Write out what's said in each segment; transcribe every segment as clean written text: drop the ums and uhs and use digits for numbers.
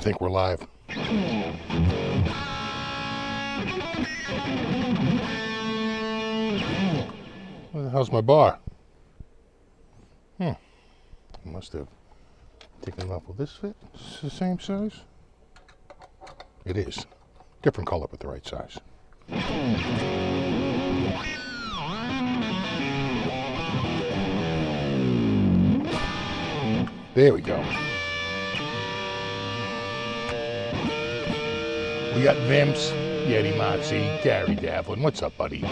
think we're live. Where the hell's my bar? I must have taken it off. Will this fit? Is this the same size? It is. Different color, but the right size. There we go. We got Vimps, Yeti Motzi, Gary Davlin. What's up, buddy?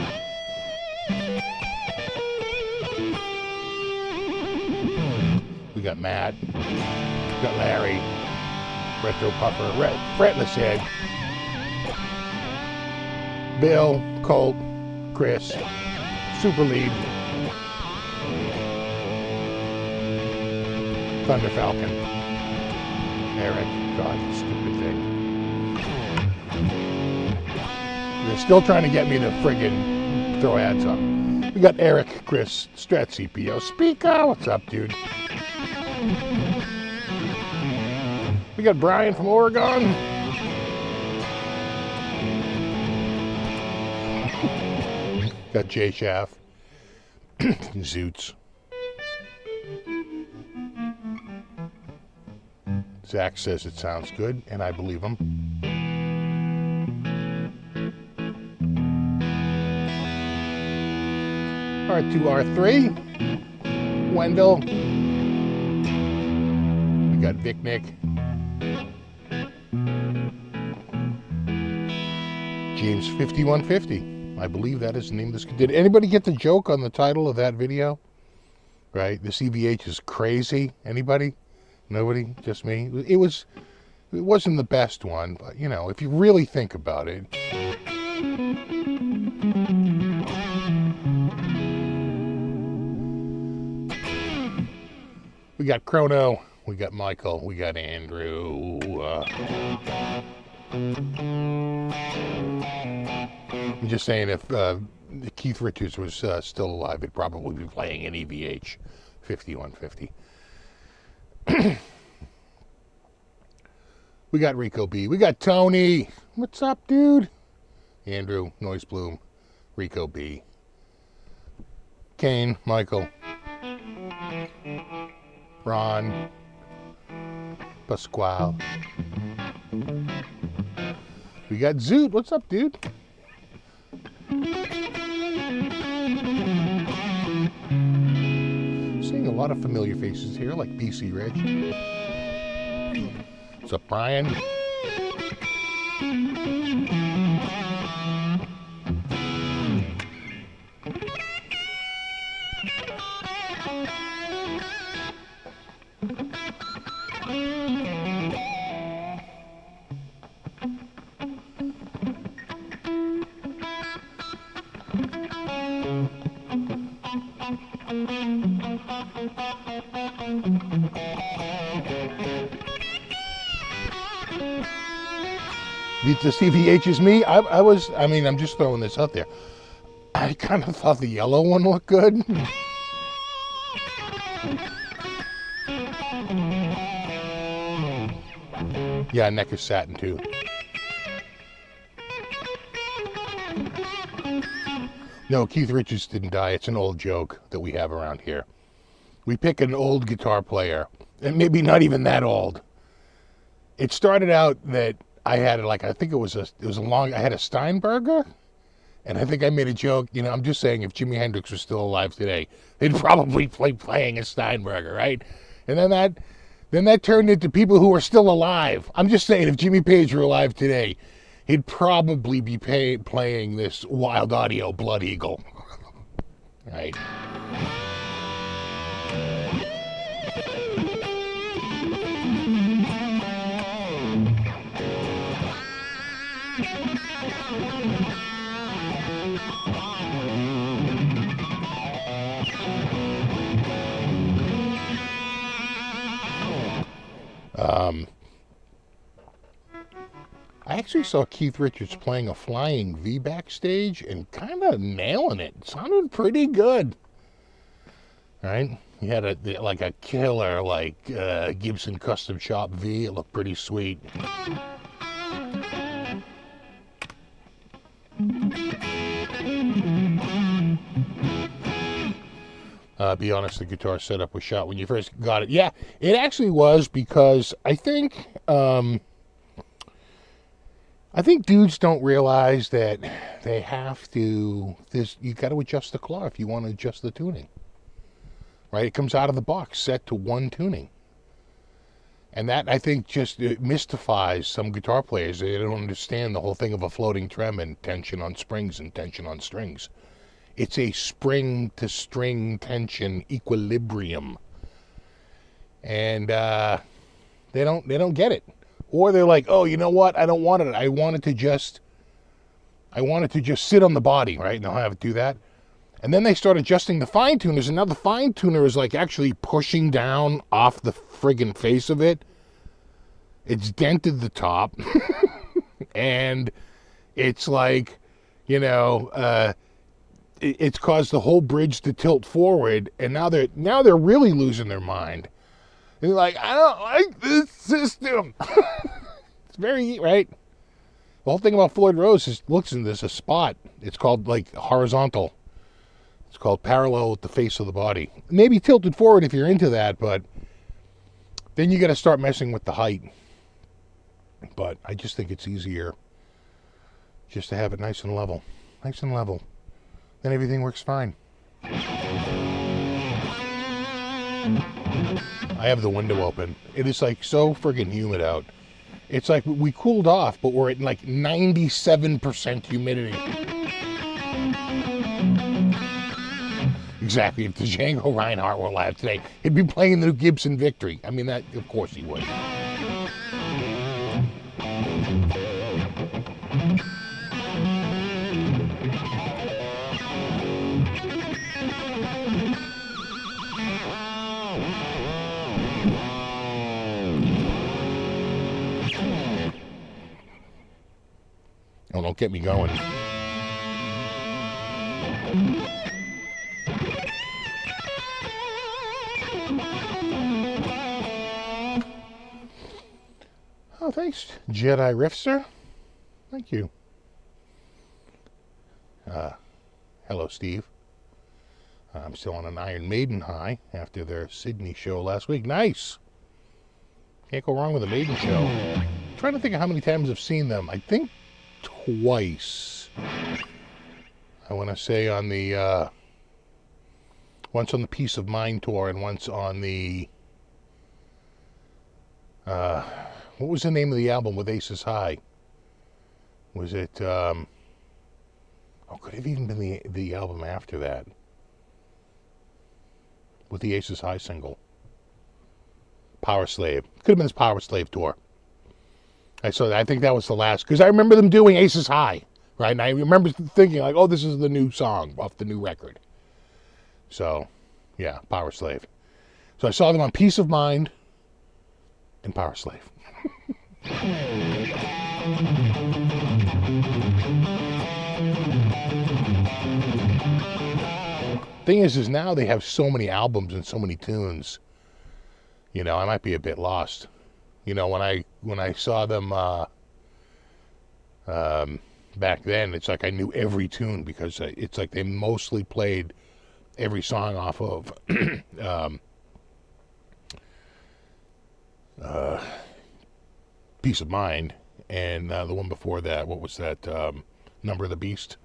We got Matt. We got Larry. Retro Puffer. Fretless Head. Bill. Colt. Chris. Super Lead. Thunder Falcon. Eric. God, you stupid thing. They're still trying to get me to friggin' throw ads up. We got Eric, Chris, Strat CPO, Speaker. What's up, dude? We got Brian from Oregon. Got Jay Schaff. Zoots. Zach says it sounds good, and I believe him. R2, R3. Wendell. We got Vic Nick. James 5150. I believe that is the name of this. Did anybody get the joke on the title of that video? Right? This EVH is crazy. Anybody? Nobody? Just me? It wasn't the best one, but you know, if you really think about it. We got Chrono, we got Michael, we got Andrew. I'm just saying, if Keith Richards was still alive, he'd probably be playing an EVH 5150. We got Rico B. We got Tony. What's up, dude? Andrew, Noise Bloom, Rico B. Kane, Michael. Ron. Pasquale. We got Zoot. What's up, dude? Seeing a lot of familiar faces here, like BC Rich. What's up, Brian? This EVH is me. I mean, I'm just throwing this out there. I kind of thought the yellow one looked good. Yeah, neck is satin too. No, Keith Richards didn't die. It's an old joke that we have around here. We pick an old guitar player, and maybe not even that old. It started out that I had I had a Steinberger, and I think I made a joke, you know, I'm just saying if Jimi Hendrix was still alive today, they'd probably be playing a Steinberger, right? And then that turned into people who are still alive. I'm just saying if Jimmy Page were alive today, he'd probably be playing this Wild Audio Blood Eagle, right? I actually saw Keith Richards playing a flying V backstage and kind of nailing it. It sounded pretty good. All right. He had like a killer Gibson custom shop V. It looked pretty sweet. Be honest, the guitar setup was shot when you first got it. Yeah, it actually was, because I think dudes don't realize that they have to. You got to adjust the claw if you want to adjust the tuning. Right? It comes out of the box set to one tuning. And that, I think, just mystifies some guitar players. They don't understand the whole thing of a floating trem and tension on springs and tension on strings. It's a spring-to-string tension equilibrium. And they don't get it. Or they're like, oh, you know what? I don't want it. I want it to just sit on the body, right? And they'll have it do that. And then they start adjusting the fine tuners, and now the fine tuner is like actually pushing down off the friggin' face of it. It's dented the top. And it's like, it's caused the whole bridge to tilt forward, and now they're really losing their mind. They're like, I don't like this system. It's very, right? The whole thing about Floyd Rose is, looks in this a spot. It's called like horizontal. It's called parallel with the face of the body. Maybe tilted forward if you're into that, but then you got to start messing with the height. But I just think it's easier just to have it nice and level. Nice and level. Then everything works fine. I have the window open. It is like so friggin' humid out. It's like we cooled off, but we're at like 97% humidity. Exactly. If the Django Reinhardt were alive today, he'd be playing the new Gibson Victory. I mean, that, of course he would. Oh, don't get me going. Oh, thanks, Jedi Riffser. Thank you. Hello, Steve. I'm still on an Iron Maiden high after their Sydney show last week. Nice. Can't go wrong with a Maiden show. I'm trying to think of how many times I've seen them. I think twice. I want to say on the once on the Peace of Mind tour and once on the what was the name of the album with Aces High? Was it could it have even been the album after that with the Aces High single? Power Slave. Could have been this Power Slave tour. I think that was the last, because I remember them doing Aces High, right? And I remember thinking like, oh, this is the new song off the new record. So, yeah, Power Slave. So I saw them on Peace of Mind and Power Slave. Thing is now they have so many albums and so many tunes. I might be a bit lost. When I saw them back then, it's like I knew every tune, because it's like they mostly played every song off of Peace of Mind, and the one before that, what was that? Number of the Beast.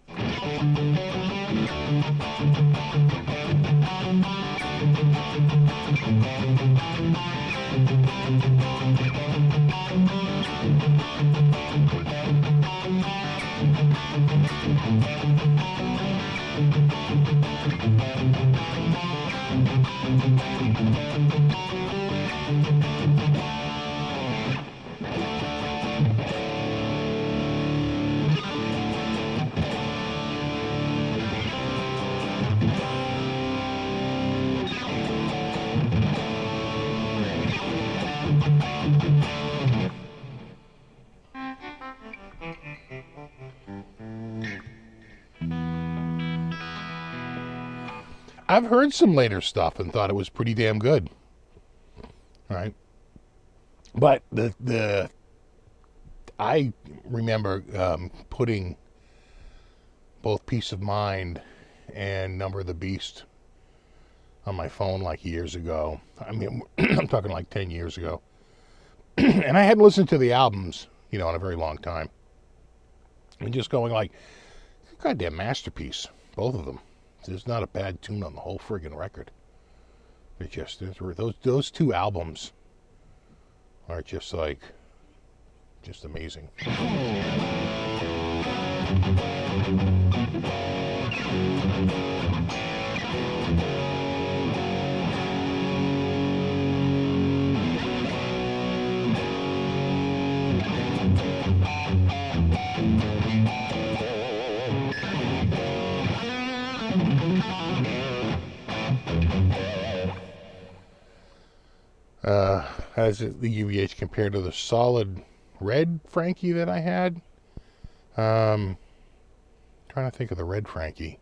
I've heard some later stuff and thought it was pretty damn good. Right? But I remember putting both Peace of Mind and Number of the Beast on my phone like years ago. I mean, I'm talking like 10 years ago. And I hadn't listened to the albums, in a very long time. And just going like, goddamn masterpiece, both of them. There's not a bad tune on the whole friggin' record. It just, those two albums are just amazing. How does the EVH compare to the solid red Frankie that I had? Trying to think of the red Frankie.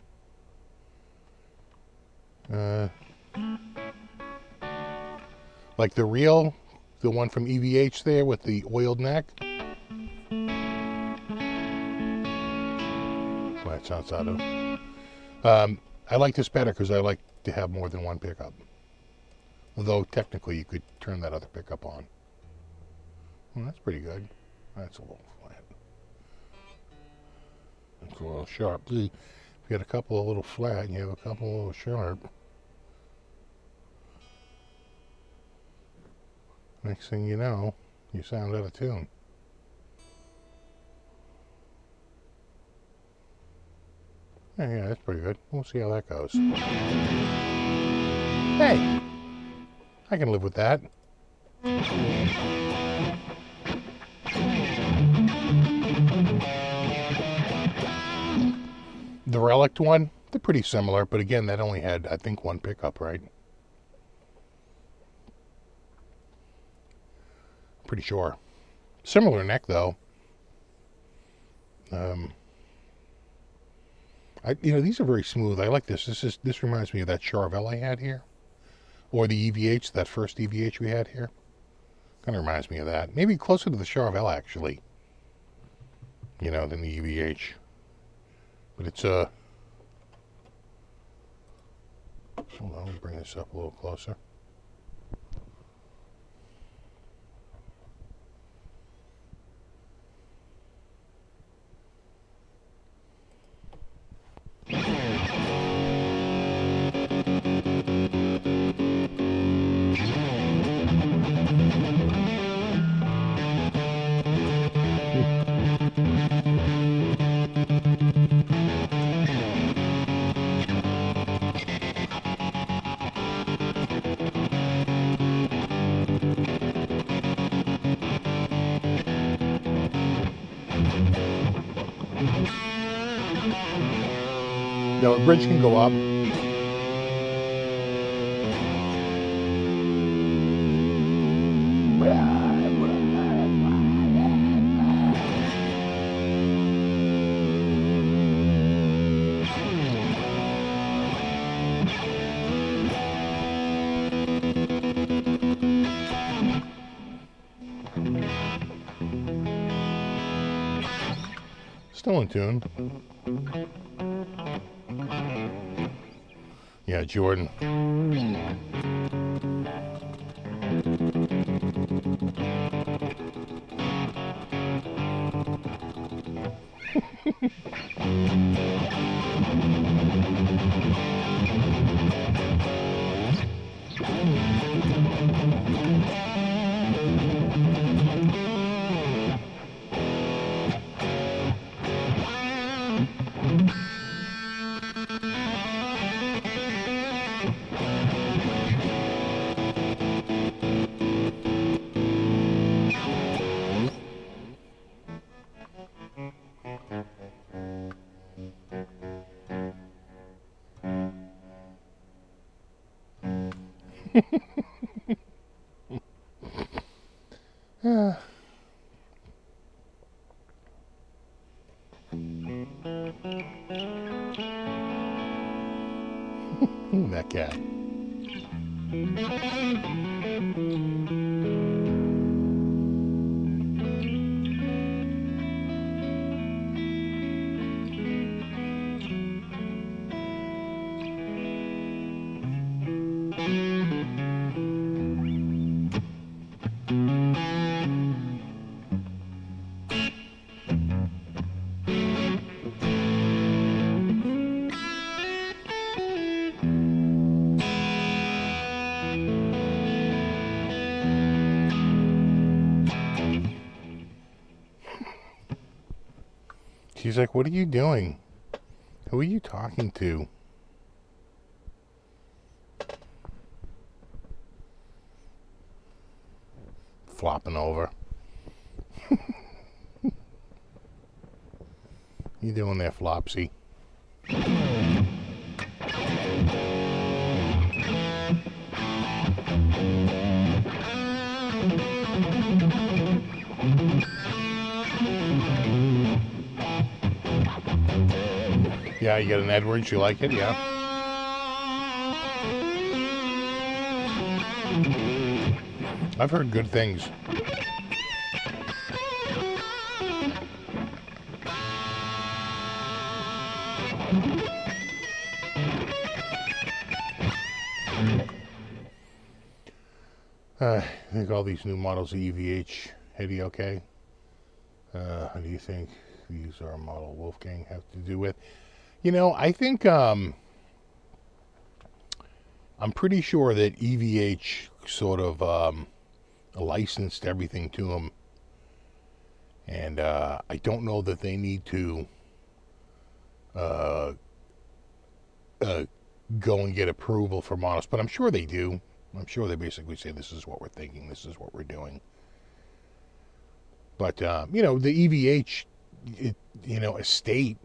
Like the one from EVH there with the oiled neck. Well, that sounds auto. I like this better because I like to have more than one pickup. Although technically you could turn that other pickup on. Well, that's pretty good. That's a little flat. It's a little sharp. See, if you got a couple a little flat and you have a couple a little sharp. Next thing you know, you sound out of tune. Yeah, that's pretty good. We'll see how that goes. Hey! I can live with that. The Relict one, they're pretty similar, but again, that only had, I think, one pickup, right? Pretty sure. Similar neck, though. These are very smooth. I like this. This reminds me of that Charvel I had here. Or the EVH, that first EVH we had here. Kind of reminds me of that. Maybe closer to the Charvel, actually. Than the EVH. But it's hold on, let me bring this up a little closer. The bridge can go up. Still in tune. Yeah, Jordan. that cat. She's like, what are you doing? Who are you talking to? Flopping over. You doing there, Flopsy? Yeah, you got an Edwards, you like it? Yeah. I've heard good things. I think all these new models of EVH, Eddie, okay? How do you think these are model Wolfgang have to do with? You know, I think I'm pretty sure that EVH sort of licensed everything to them, and I don't know that they need to go and get approval for models, but I'm sure they do. I'm sure they basically say, this is what we're thinking, this is what we're doing. But, you know, the EVH, estate,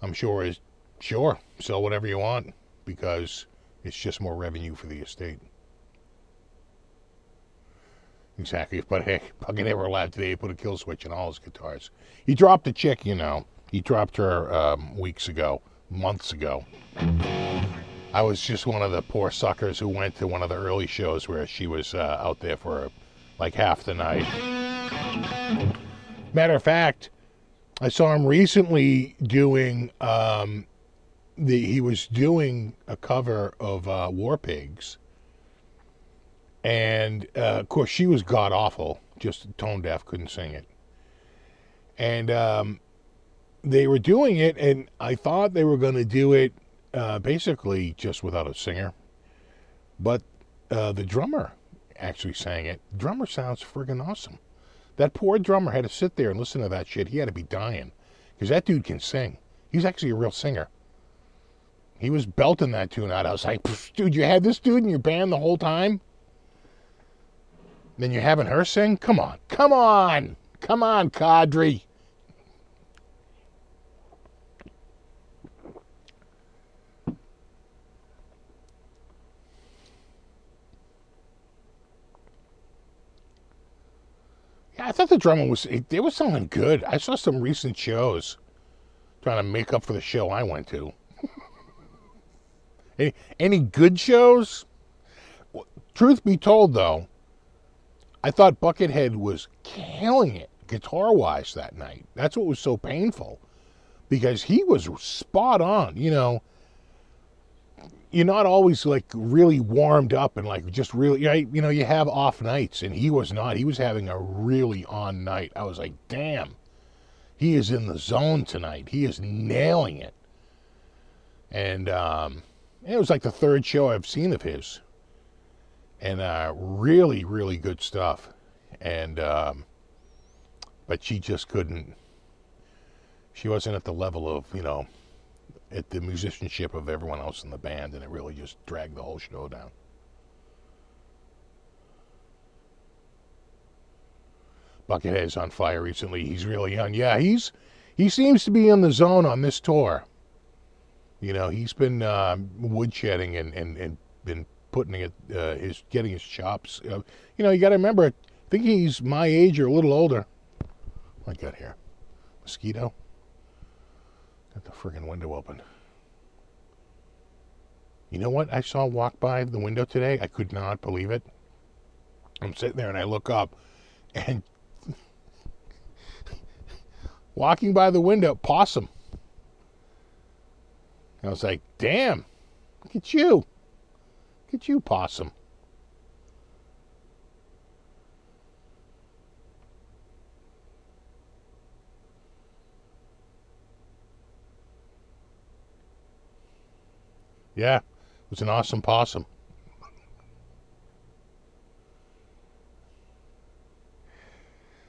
I'm sure is, sure, sell whatever you want, because it's just more revenue for the estate. Exactly. But hey, Buckethead were allowed today to put a kill switch in all his guitars. He dropped a chick, you know. He dropped her months ago. I was just one of the poor suckers who went to one of the early shows where she was out there for like half the night. Matter of fact, I saw him recently doing, he was doing a cover of War Pigs. And, of course, she was god-awful, just tone deaf, couldn't sing it. And they were doing it, and I thought they were going to do it basically just without a singer. But the drummer actually sang it. The drummer sounds friggin' awesome. That poor drummer had to sit there and listen to that shit. He had to be dying, because that dude can sing. He's actually a real singer. He was belting that tune out. I was like, dude, you had this dude in your band the whole time? Then you're having her sing? Come on, cadre. Yeah, I thought the drummer was sounding good. I saw some recent shows trying to make up for the show I went to. Any good shows? Truth be told, though, I thought Buckethead was killing it guitar-wise that night. That's what was so painful, because he was spot on. You know, you're not always like really warmed up and like just really, you know, you have off nights, and he was not. He was having a really on night. I was like, damn, he is in the zone tonight. He is nailing it. And it was like the third show I've seen of his. And really, really good stuff. And but she just couldn't. She wasn't at the level of, you know, at the musicianship of everyone else in the band, and it really just dragged the whole show down. Buckethead's on fire recently. He's really on. Yeah, he seems to be in the zone on this tour. You know, he's been woodshedding and been putting it, getting his chops. You know, you got to remember, I think he's my age or a little older. What I got here? Mosquito? Got the friggin' window open. You know what I saw walk by the window today? I could not believe it. I'm sitting there and I look up, and walking by the window, possum. I was like, damn, look at you. Look at you, possum. Yeah, it was an awesome possum.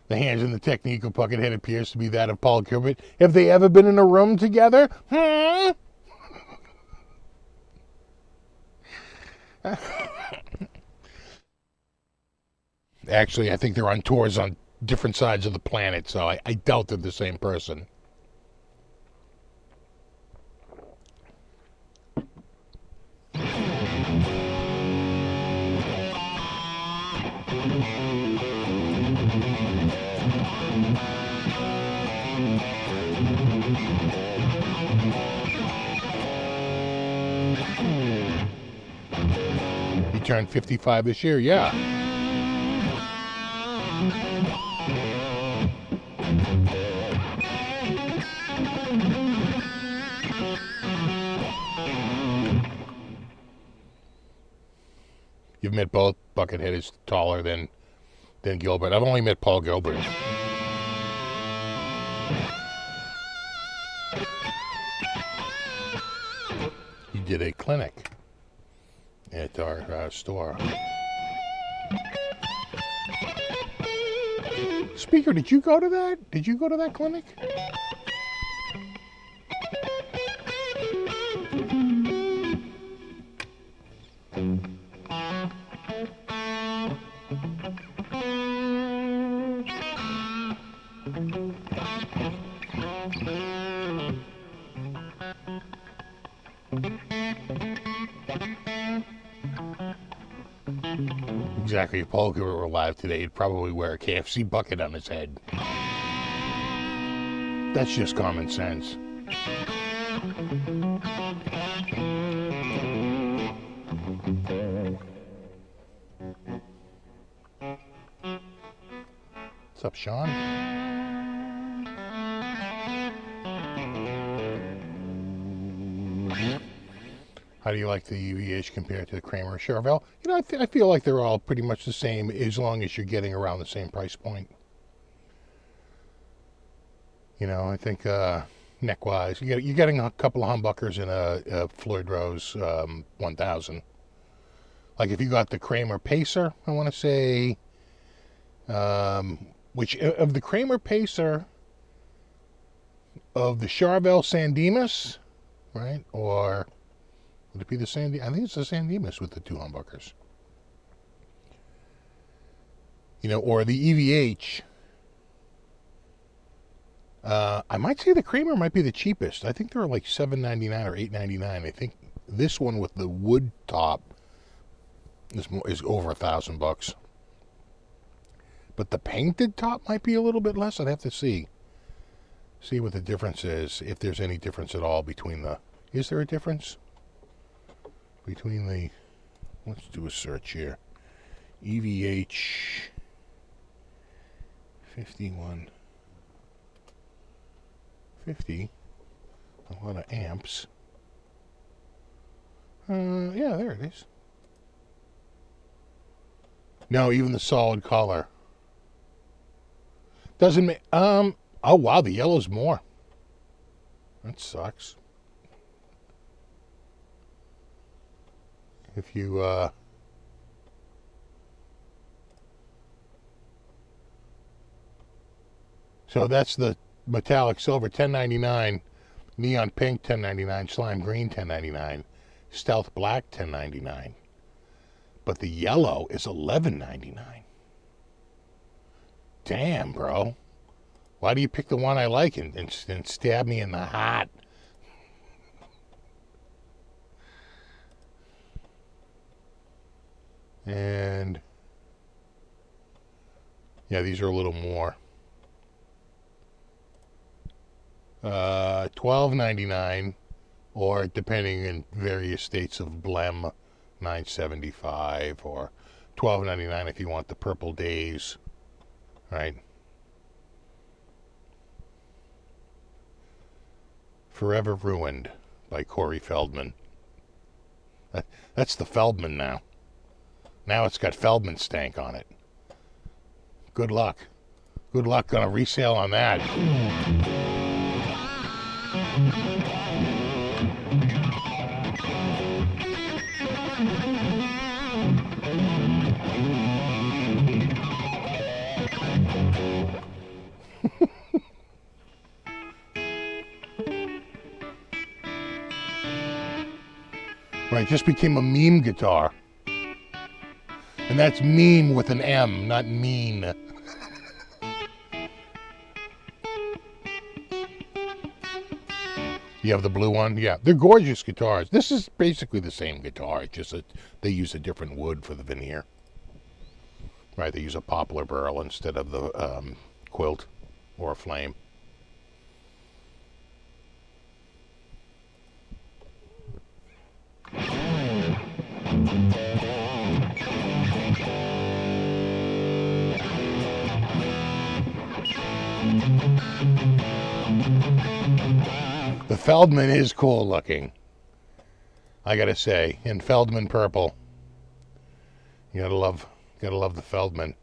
The hands and the technique of Buckethead appears to be that of Paul Gilbert. Have they ever been in a room together? Actually, I think they're on tours on different sides of the planet, so I doubt they're the same person. He turned 55 this year, yeah. You've met both. Buckethead is taller than Gilbert. I've only met Paul Gilbert. He did a clinic at our store. Speaker, did you go to that? Did you go to that clinic? Exactly. If Paul Gilbert were alive today, he'd probably wear a KFC bucket on his head. That's just common sense. What's up, Sean? How do you like the EVH compared to the Kramer Charvel? You know, I feel like they're all pretty much the same as long as you're getting around the same price point. You know, I think neck-wise, you're getting a couple of humbuckers in a Floyd Rose 1000. Like if you got the Kramer Pacer, I want to say, which of the Kramer Pacer, of the Charvel San Dimas, right? Or would it be the San Dimas? I think it's the San Dimas with the two humbuckers. You know, or the EVH. I might say the Kramer might be the cheapest. I think they're like $7.99 or $8.99. I think this one with the wood top is over $1,000. But the painted top might be a little bit less. I'd have to see what the difference is, if there's any difference at all between the. Is there a difference between the? Let's do a search here. EVH 5150. A lot of amps. Yeah, there it is. No, even the solid color doesn't make. Oh wow, the yellow's more. That sucks. If you so that's the metallic silver $10.99, neon pink $10.99, slime green $10.99, stealth black $10.99. But the yellow is $11.99. Damn, bro. Why do you pick the one I like and stab me in the heart? And yeah, these are a little more. $12.99 or depending in various states of blem, $9.75 or $12.99 if you want the Purple Days, right? Forever Ruined by Corey Feldman. That's the Feldman now. Now it's got Feldman stank on it. Good luck. Good luck on a resale on that. Right, just became a meme guitar. And that's meme with an M, not mean. You have the blue one? Yeah, they're gorgeous guitars. This is basically the same guitar, it's just that they use a different wood for the veneer. Right, they use a poplar burl instead of the quilt or a flame. The Feldman is cool looking, I gotta say, in Feldman purple. You gotta love the Feldman.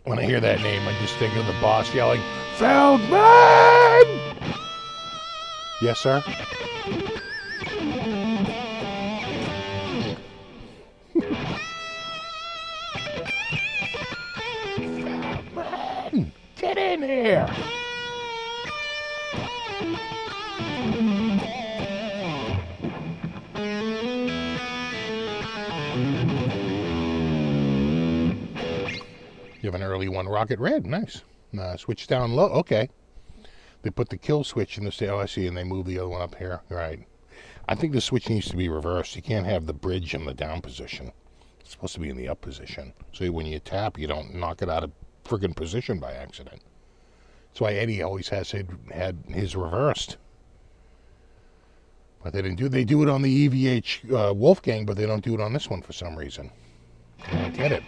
When I hear that name, I just think of the boss yelling, "Feldman!" Yes, sir? Feldman! Get in here! You have an early one, Rocket Red, nice. Switch down low, okay. They put the kill switch in the, oh I see, and they move the other one up here, right. I think the switch needs to be reversed. You can't have the bridge in the down position. It's supposed to be in the up position. So when you tap, you don't knock it out of friggin' position by accident. That's why Eddie always had his reversed. But they didn't do, they do it on the EVH Wolfgang, but they don't do it on this one for some reason. I don't get it.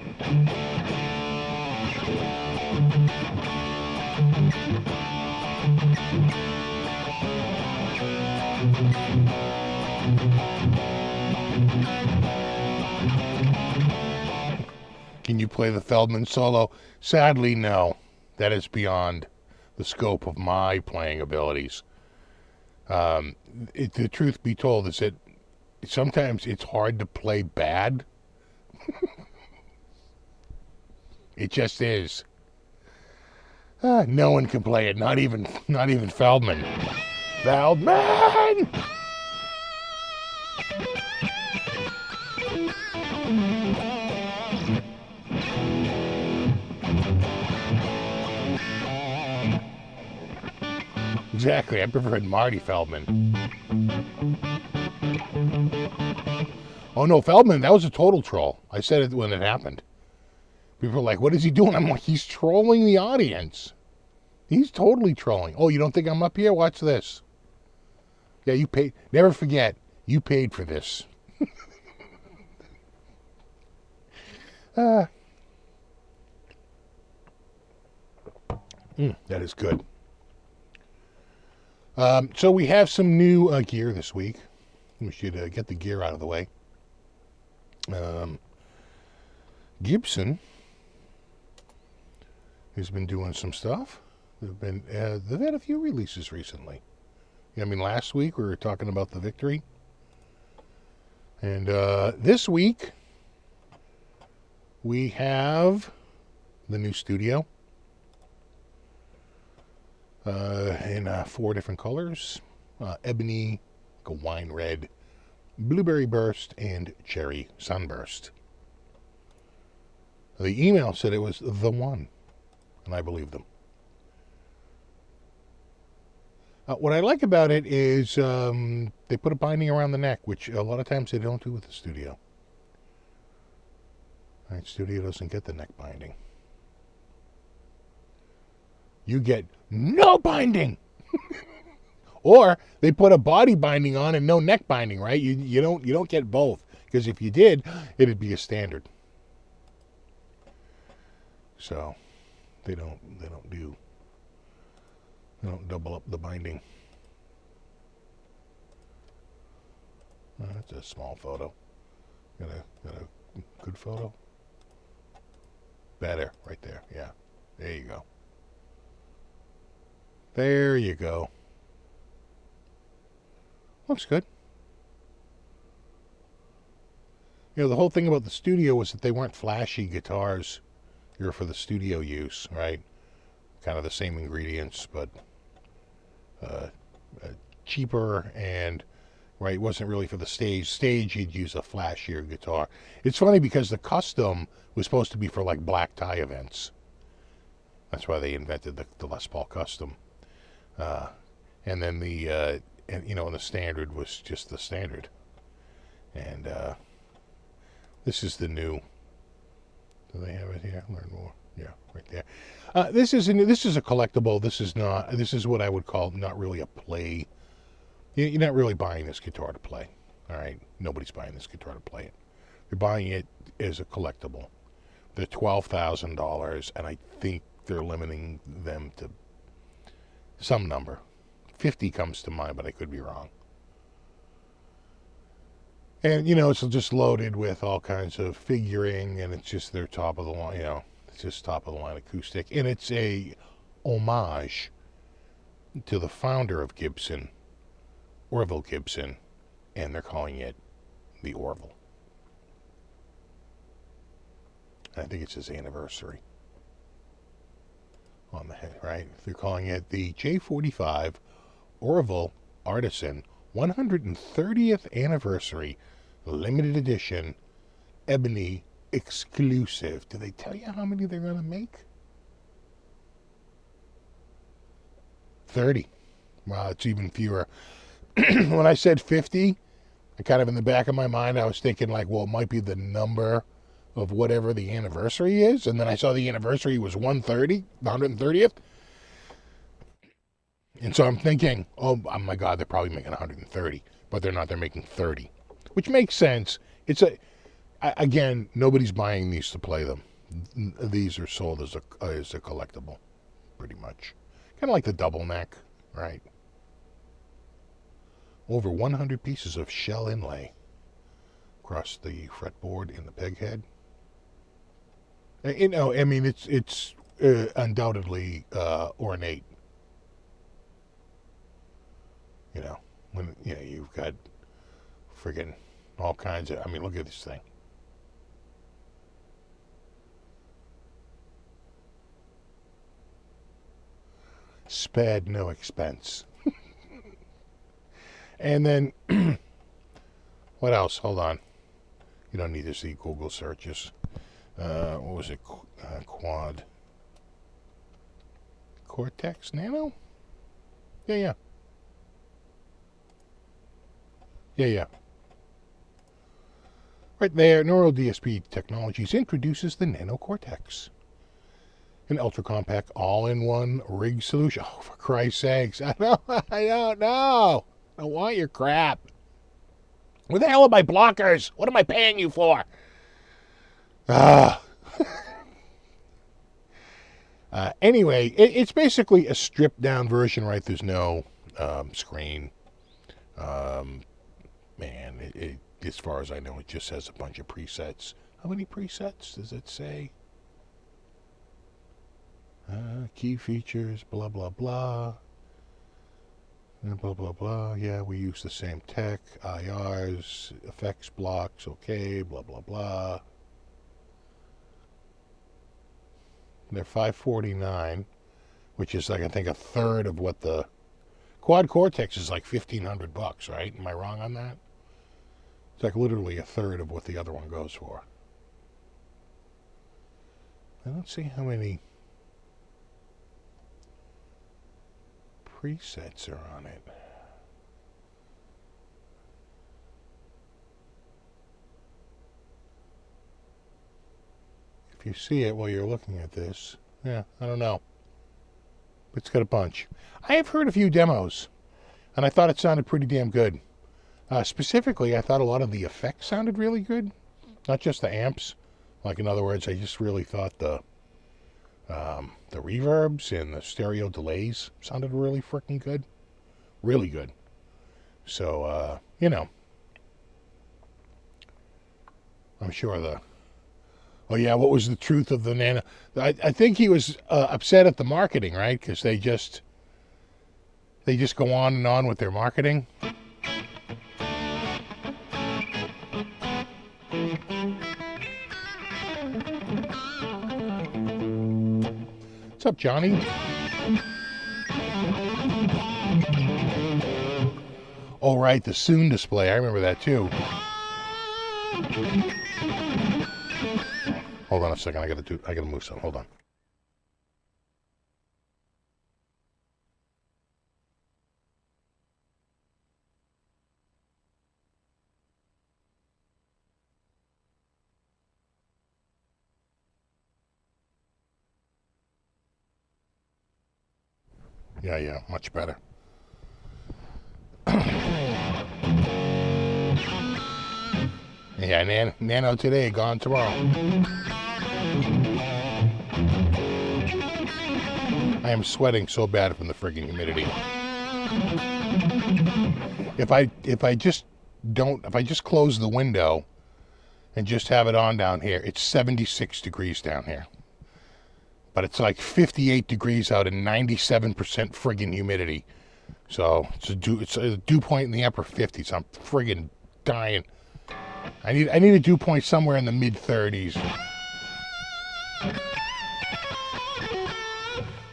Can you play the Feldman solo? Sadly, no. That is beyond the scope of my playing abilities. The truth be told is that sometimes it's hard to play bad. It just is. No one can play it, not even Feldman. Feldman! Exactly, I preferred Marty Feldman. Oh no, Feldman, that was a total troll. I said it when it happened. People were like, what is he doing? I'm like, he's trolling the audience. He's totally trolling. Oh, you don't think I'm up here? Watch this. Yeah, you paid. Never forget, you paid for this. That is good. So we have some new gear this week. We should get the gear out of the way. Gibson has been doing some stuff. They've had a few releases recently. I mean, last week we were talking about the Victory. And this week we have the new Studio. In 4 different colors. Ebony, wine red, blueberry burst, and cherry sunburst. The email said it was the one, and I believe them. What I like about it is they put a binding around the neck, which a lot of times they don't do with the Studio. All right, Studio doesn't get the neck binding. You get no binding. Or they put a body binding on and no neck binding, right? You don't get both, because if you did, it'd be a standard. So they don't double up the binding. That's a small photo. Got a good photo. Better, right there. Yeah, there you go. There you go. Looks good. You know, the whole thing about the studio was that they weren't flashy guitars. They were for the studio use, right? Kind of the same ingredients, but cheaper, and right, it wasn't really for the stage. Stage, you'd use a flashier guitar. It's funny because the custom was supposed to be for like black tie events. That's why they invented the Les Paul Custom. And then the and the standard was just the standard. And this is the new. Do they have it here? Learn more. Yeah, right there. This is a collectible. This is not. This is what I would call not really a play. You're not really buying this guitar to play. All right, nobody's buying this guitar to play it. They're buying it as a collectible. They're $12,000, and I think they're limiting them to some number. 50 comes to mind, but I could be wrong. And, it's just loaded with all kinds of figuring, and it's just their top of the line, it's just top of the line acoustic. And it's a homage to the founder of Gibson, Orville Gibson, and they're calling it the Orville. I think it's his anniversary on the head, right? They're calling it the J45 Orville Artisan 130th Anniversary Limited Edition Ebony Exclusive. Do they tell you how many they're going to make? 30. Wow, it's even fewer. When I said 50, I kind of in the back of my mind, I was thinking like, well, it might be the number of whatever the anniversary is. And then I saw the anniversary was 130, the 130th. And so I'm thinking, oh my God, they're probably making 130, but they're not. They're making 30, which makes sense. It's again, nobody's buying these to play them. These are sold as a collectible, pretty much. Kind of like the double neck, right? Over 100 pieces of shell inlay across the fretboard in the peg head. I mean, it's undoubtedly ornate. When you've got friggin' all kinds of. I mean, look at this thing. Spared no expense. And then, what else? Hold on. You don't need to see Google searches. What was it? Quad. Cortex Nano? Yeah. Right there, Neural DSP Technologies introduces the Nano Cortex. An ultra-compact, all-in-one rig solution. Oh, for Christ's sakes. I don't know. I don't want your crap. Where the hell are my blockers? What am I paying you for? Anyway, it's basically a stripped-down version, right? There's no screen. As far as I know, it just has a bunch of presets. How many presets does it say? Key features, blah, blah, blah. Blah, blah, blah. Yeah, we use the same tech. IRs, effects blocks, okay, blah, blah, blah. They're $549, which is like, I think, a third of what the Quad Cortex is like $1,500, right? Am I wrong on that? It's like literally a third of what the other one goes for. I don't see how many presets are on it. If you see it while you're looking at this, yeah, I don't know. It's got a bunch. I have heard a few demos. And I thought it sounded pretty damn good. Specifically, I thought a lot of the effects sounded really good. Not just the amps. Like, in other words, I just really thought the reverbs and the stereo delays sounded really freaking good. Really good. So, you know. I'm sure oh yeah, what was the truth of the Nano? I think he was upset at the marketing, right? Because they just go on and on with their marketing. What's up, Johnny? Oh, right, the Soon display. I remember that too. Hold on a second. I gotta move something. Hold on. Yeah, much better. Yeah, Nano today, gone tomorrow. I am sweating so bad from the friggin' humidity. If I just close the window and just have it on down here, it's 76 degrees down here. But it's like 58 degrees out and 97% friggin' humidity. So it's a dew point in the upper 50s. I'm friggin' dying. I need a dew point somewhere in the mid 30s.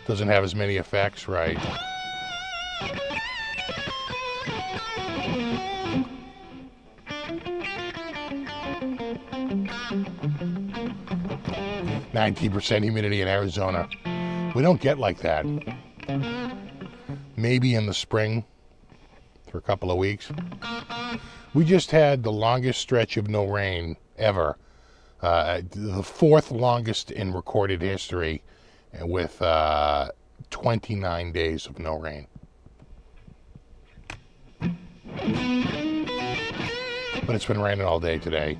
Doesn't have as many effects, right? %, humidity in Arizona. We don't get like that. Maybe in the spring for a couple of weeks. We just had the longest stretch of no rain ever. The fourth longest in recorded history, with 29 days of no rain. But it's been raining all day today.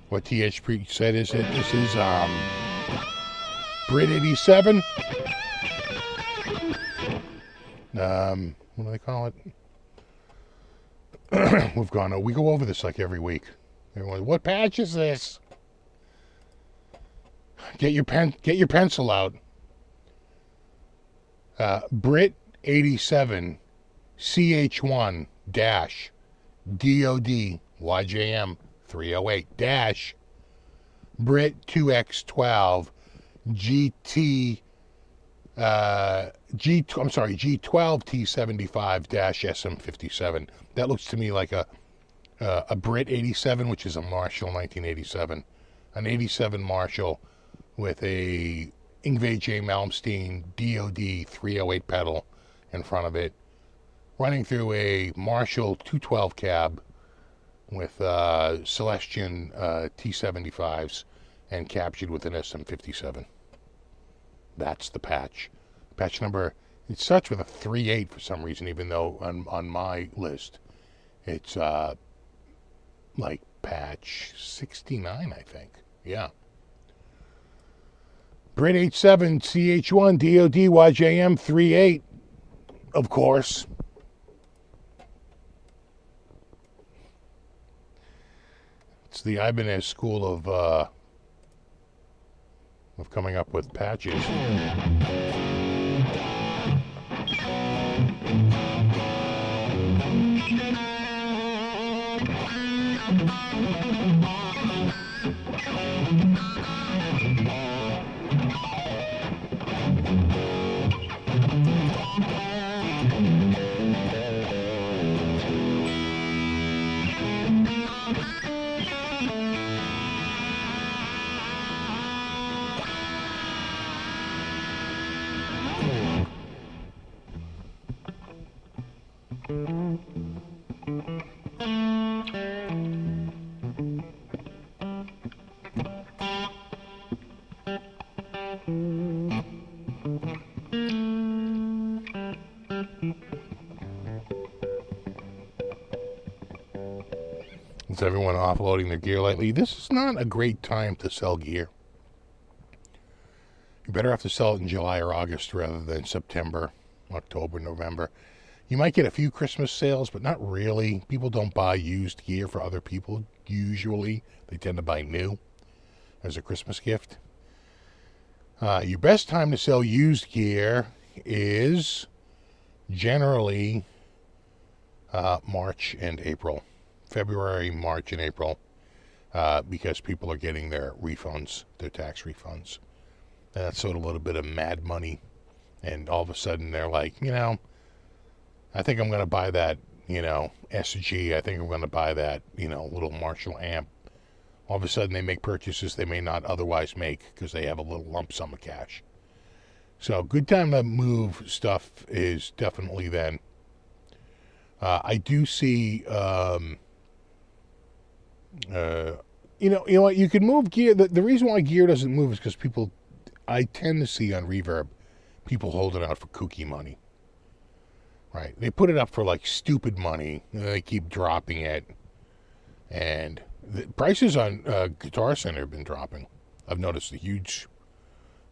What THP said is it? This is Brit 87. What do they call it? We go over this like every week. Everyone, what patch is this? Get your pencil out. Brit 87 CH1 dash DOD YJM 308 dash Brit 2X12 G12 T75 dash SM57. That looks to me like a Brit 87, which is a Marshall 1987, an 87 Marshall with a Yngwie J. Malmsteen DOD 308 pedal in front of it, running through a Marshall 212 cab with Celestion T75s and captured with an SM57. That's the patch. Patch number, it starts with a 38 for some reason, even though on my list it's like patch 69, I think. Yeah. Brit 87 CH1 DOD YJM 38, of course. It's the Ibanez school of coming up with patches. with everyone offloading their gear lately, this is not a great time to sell gear. You better have to sell it in July or August rather than September, October, November. You might get a few Christmas sales, but not really. People don't buy used gear for other people, usually. They tend to buy new as a Christmas gift. Your best time to sell used gear is generally March and April. February, March, and April, because people are getting their refunds, their tax refunds. And that's sort of a little bit of mad money. And all of a sudden they're like, you know, I think I'm going to buy that, you know, SG. I think I'm going to buy that, you know, little Marshall amp. All of a sudden they make purchases they may not otherwise make because they have a little lump sum of cash. So good time to move stuff is definitely then. I do see, you know what, you can move gear. The reason why gear doesn't move is because people, I tend to see on Reverb, people hold it out for kooky money. Right? They put it up for like stupid money, and they keep dropping it. And the prices on Guitar Center have been dropping. I've noticed a huge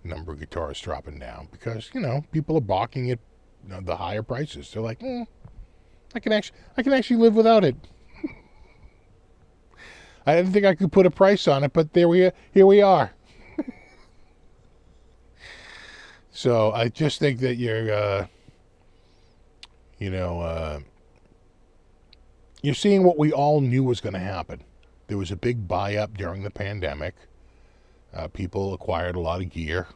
number of guitars dropping down because, you know, people are balking at, you know, the higher prices. They're like, I can actually live without it. I didn't think I could put a price on it, but here we are. So I just think that you're, you're seeing what we all knew was going to happen. There was a big buy-up during the pandemic. People acquired a lot of gear.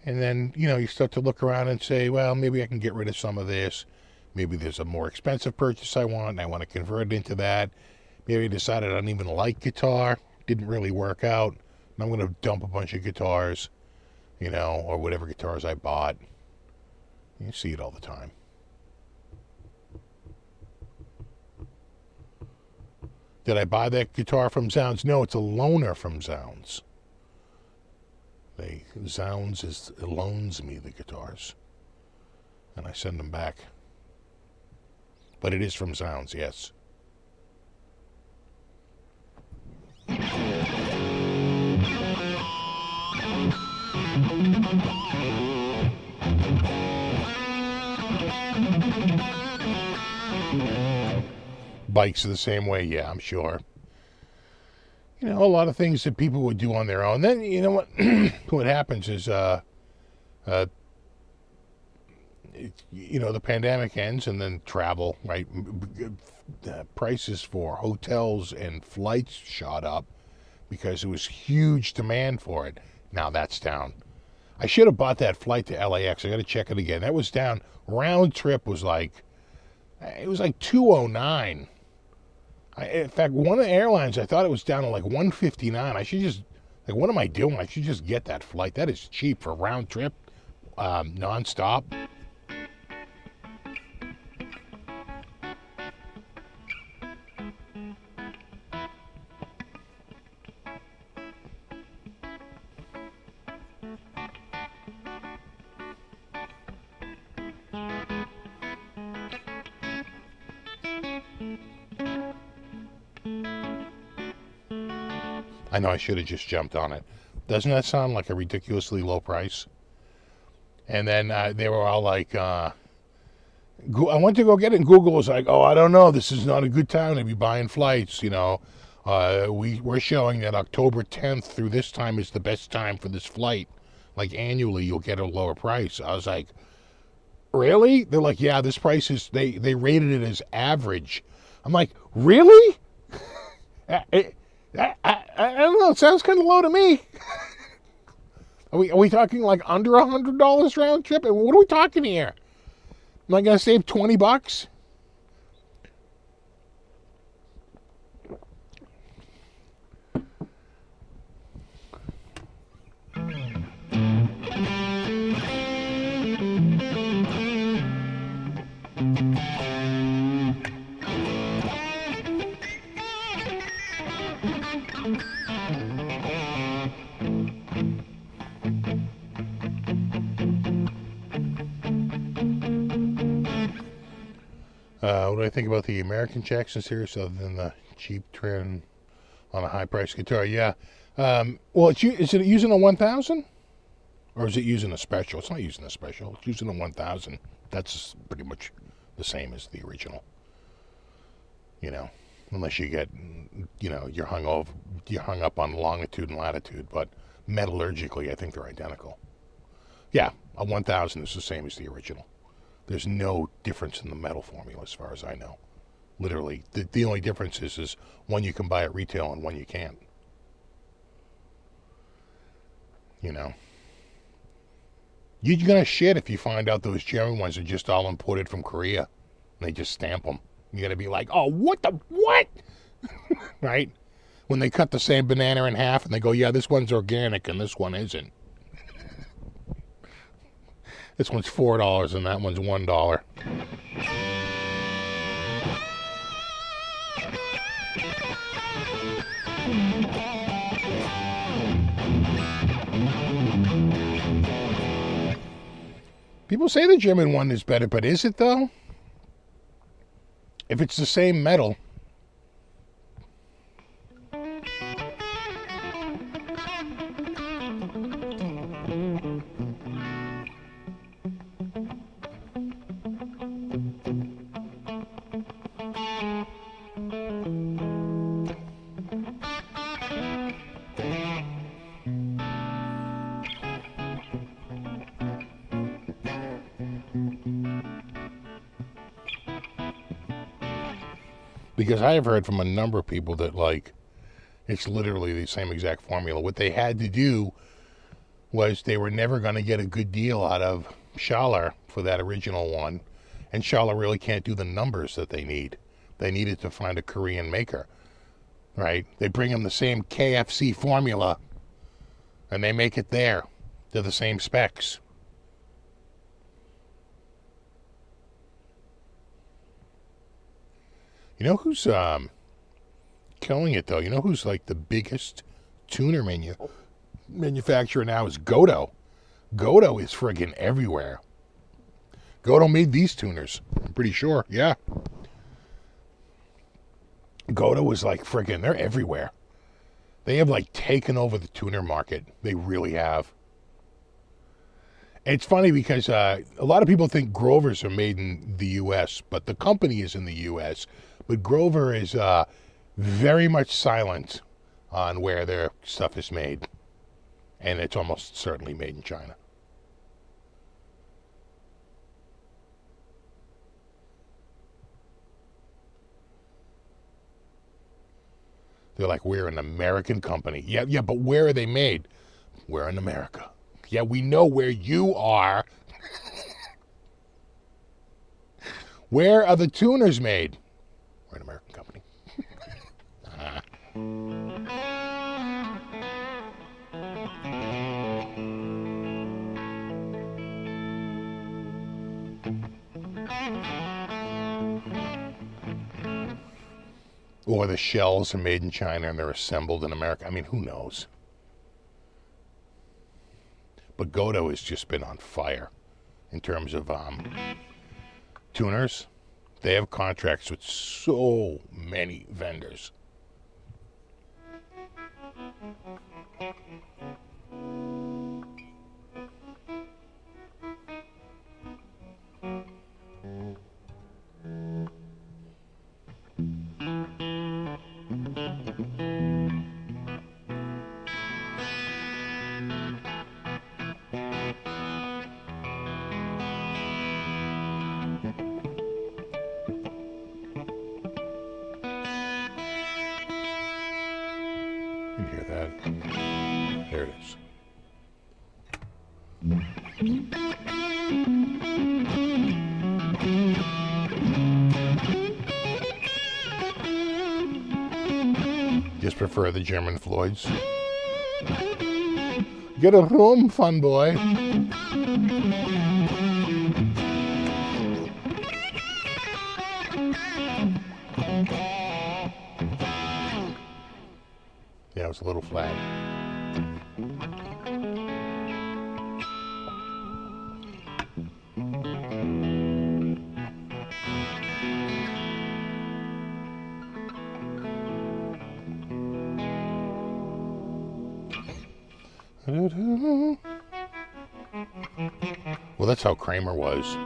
And then, you know, you start to look around and say, well, maybe I can get rid of some of this. Maybe there's a more expensive purchase I want, and I want to convert it into that. Maybe I decided I don't even like guitar. Didn't really work out. And I'm going to dump a bunch of guitars, you know, or whatever guitars I bought. You see it all the time. Did I buy that guitar from Zounds? No, it's a loaner from Zounds. Zounds loans me the guitars. And I send them back. But it is from Zounds, yes. Bikes are the same way, yeah, I'm sure. You know, a lot of things that people would do on their own. Then, you know what, what happens is, you know, the pandemic ends and then travel, right? Prices for hotels and flights shot up because there was huge demand for it. Now that's down. I should have bought that flight to LAX. I got to check it again. That was down. Round trip was like, it was like $209. In fact, one of the airlines, I thought it was down to like $159. I should just, like, what am I doing? I should just get that flight. That is cheap for round trip, nonstop. I know I should have just jumped on it. Doesn't that sound like a ridiculously low price? And then they were all like, I went to go get it, and Google was like, oh, I don't know, this is not a good time to be buying flights, you know. We're showing that October 10th through this time is the best time for this flight. Like annually, you'll get a lower price. I was like, really? They're like, yeah, this price is, they rated it as average. I'm like, really? I don't know. It sounds kind of low to me. Are we talking like under $100 round trip? And what are we talking here? Am I going to save $20? What do I think about the American Jackson series other than the cheap trend on a high-priced guitar? Yeah. Well, is it using a 1000? Or is it using a special? It's not using a special. It's using a 1000. That's pretty much the same as the original. You know, unless you get, you know, you're hung up on longitude and latitude. But metallurgically, I think they're identical. Yeah, a 1000 is the same as the original. There's no difference in the metal formula as far as I know. Literally, the only difference is one you can buy at retail and one you can't. You know. You're going to shit if you find out those German ones are just all imported from Korea. And they just stamp them. You're going to be like, oh, what? Right? When they cut the same banana in half and they go, yeah, this one's organic and this one isn't. This one's $4 and that one's $1. People say the German one is better, but is it though? If it's the same metal. Because I have heard from a number of people that, like, it's literally the same exact formula. What they had to do was they were never going to get a good deal out of Schaller for that original one. And Schaller really can't do the numbers that they need. They needed to find a Korean maker, right? They bring them the same KFC formula, and they make it there. They're the same specs. You know who's killing it, though? You know who's, like, the biggest tuner manufacturer now is Godo. Godo is friggin' everywhere. Godo made these tuners, I'm pretty sure, yeah. Godo is, like, friggin', they're everywhere. They have, like, taken over the tuner market. They really have. And it's funny because a lot of people think Grovers are made in the U.S., but the company is in the U.S., but Grover is very much silent on where their stuff is made. And it's almost certainly made in China. They're like, we're an American company. Yeah, but where are they made? We're in America. Yeah, we know where you are. Where are the tuners made? We're an American company. Or the shells are made in China and they're assembled in America. I mean, who knows? But Godo has just been on fire in terms of tuners. They have contracts with so many vendors. You can hear that. There it is. Just prefer the German Floyds. Get a room, fun boy. Yeah, it was a little flat. Well, that's how Kramer was.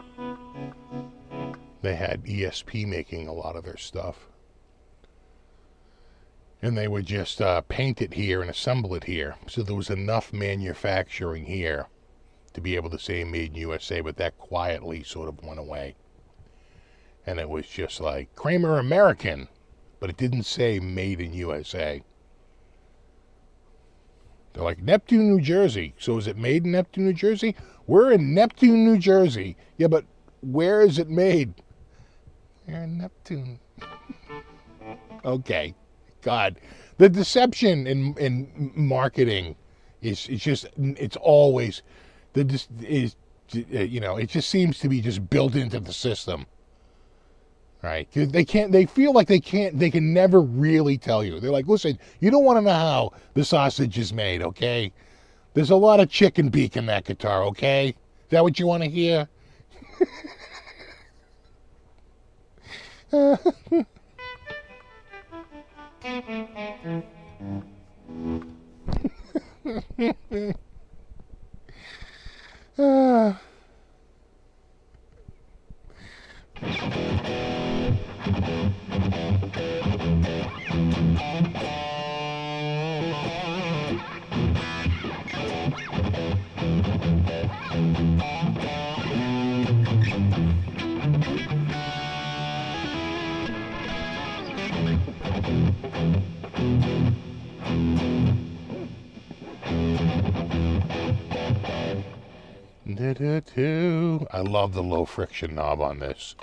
They had ESP making a lot of their stuff. And they would just paint it here and assemble it here. So there was enough manufacturing here to be able to say made in USA, but that quietly sort of went away. And it was just like Kramer American, but it didn't say made in USA. They're like Neptune, New Jersey. So is it made in Neptune, New Jersey? We're in Neptune, New Jersey. Yeah, but where is it made? You're in Neptune. Okay. God, the deception in marketing is just, it's always, it just seems to be just built into the system, right? They feel like they can never really tell you. They're like, listen, you don't want to know how the sausage is made, okay? There's a lot of chicken beak in that guitar, okay? Is that what you want to hear? I love the low friction knob on this.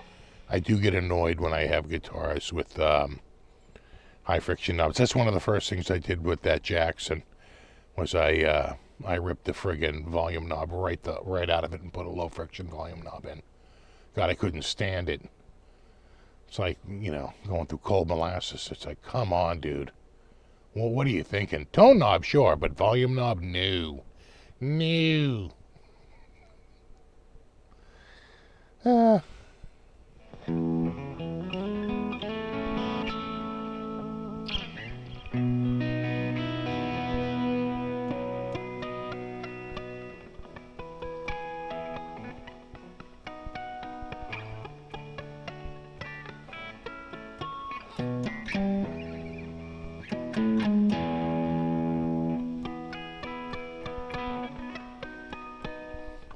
I do get annoyed when I have guitars with high friction knobs. That's one of the first things I did with that Jackson, was I ripped the friggin' volume knob right out of it and put a low friction volume knob in. God, I couldn't stand it. It's like, going through cold molasses. It's like, come on, dude. Well, what are you thinking? Tone knob, sure, but volume knob, no. No.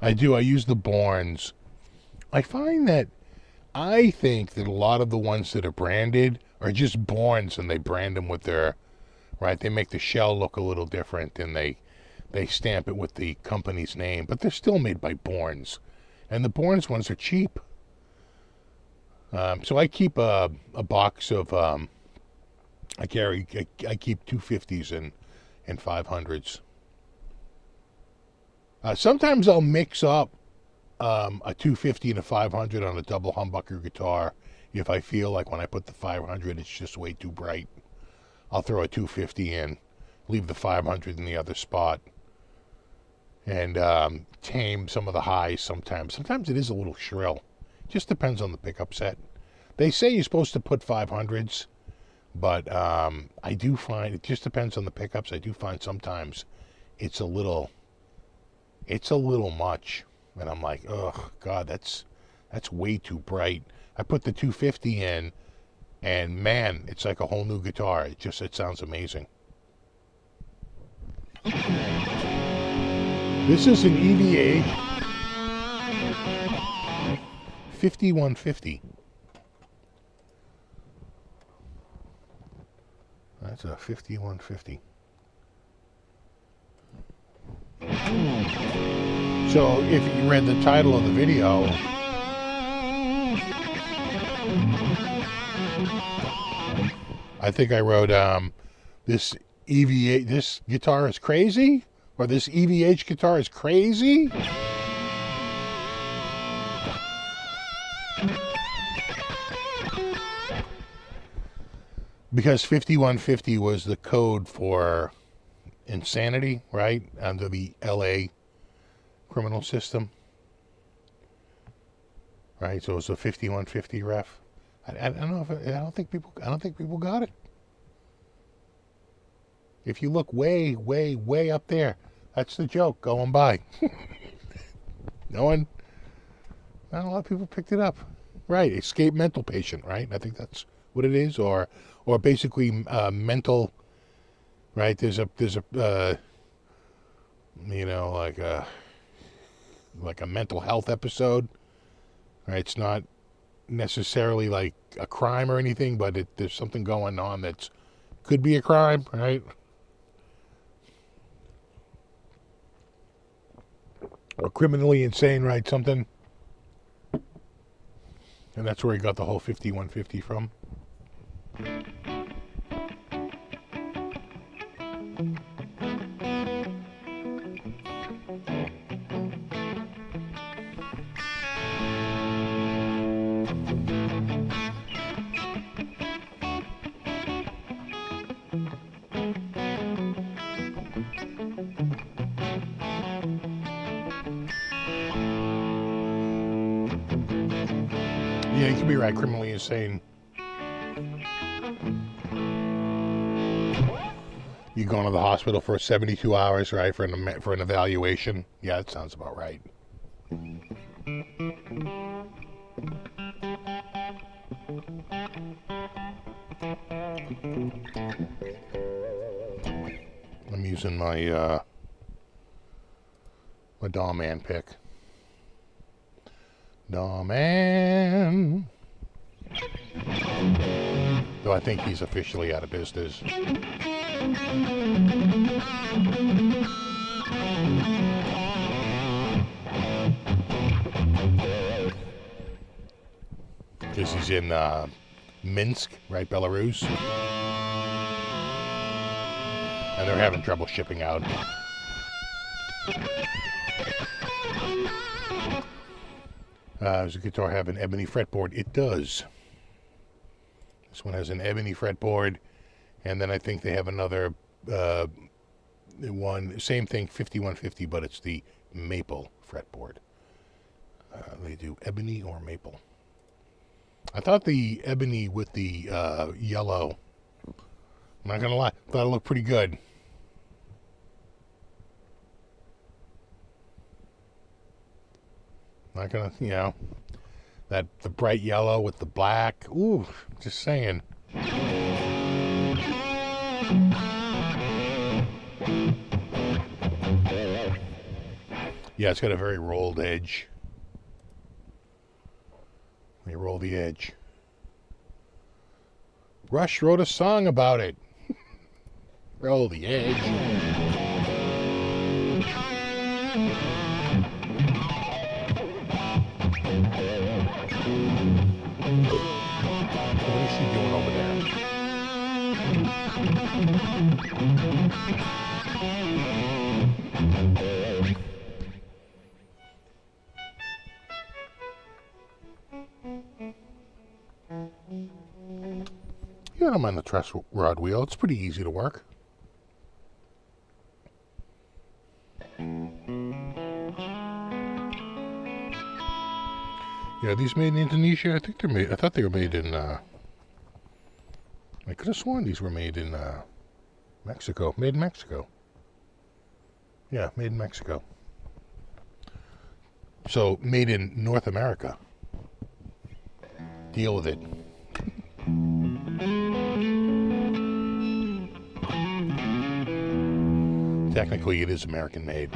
I do. I use the Borns. I find that I think that a lot of the ones that are branded are just Borns, and they brand them with their, right? They make the shell look a little different, and they stamp it with the company's name, but they're still made by Borns, and the Borns ones are cheap. So I keep a box of I keep 250s and 500s. Sometimes I'll mix up a 250 and a 500 on a double humbucker guitar if I feel like when I put the 500 it's just way too bright. I'll throw a 250 in, leave the 500 in the other spot, and tame some of the highs sometimes. Sometimes it is a little shrill. Just depends on the pickup set. They say you're supposed to put 500s, but I do find it just depends on the pickups. I do find sometimes it's a little much, and I'm like, oh God, that's way too bright. I put the 250 in, and man, it's like a whole new guitar. It sounds amazing. This is an EVH 5150. That's a 5150. So if you read the title of the video, I think I wrote this EVH, this guitar is crazy, or this EVH guitar is crazy. Because 5150 was the code for insanity, right? Under the LA criminal system, right? So it's a 5150 ref. I don't know if I don't think people got it. If you look way up there, That's the joke going by. No one, not a lot of people picked it up. Right, escape mental patient, right? I think that's what it is, or basically mental. Right, there's a you know, like a mental health episode. Right, it's not necessarily like a crime or anything, but there's something going on that could be a crime, right? Or criminally insane, right? Something. And that's where he got the whole 5150 from. Yeah, you could be right. Criminally insane. You going to the hospital for 72 hours, right? For an evaluation. Yeah, that sounds about right. I'm using my my Daw Man pick. Daw Man. Though I think he's officially out of business. Because he's in Minsk, right, Belarus. And they're having trouble shipping out. Does the guitar have an ebony fretboard? It does. This one has an ebony fretboard, and then I think they have another one, same thing, 5150, but it's the maple fretboard. They do ebony or maple. I thought the ebony with the yellow, I'm not gonna lie, thought it looked pretty good. Not gonna, you know, the bright yellow with the black. Ooh, just saying. Yeah, it's got a very rolled edge. They roll the edge. Rush wrote a song about it. Roll the edge. What is she doing over there? Yeah, I don't mind the truss rod wheel. It's pretty easy to work. Yeah, these made in Indonesia. I think they're made. I thought they were made in. I could have sworn these were made in Mexico. Made in Mexico. Yeah, made in Mexico. So made in North America. Deal with it. Technically, it is American made.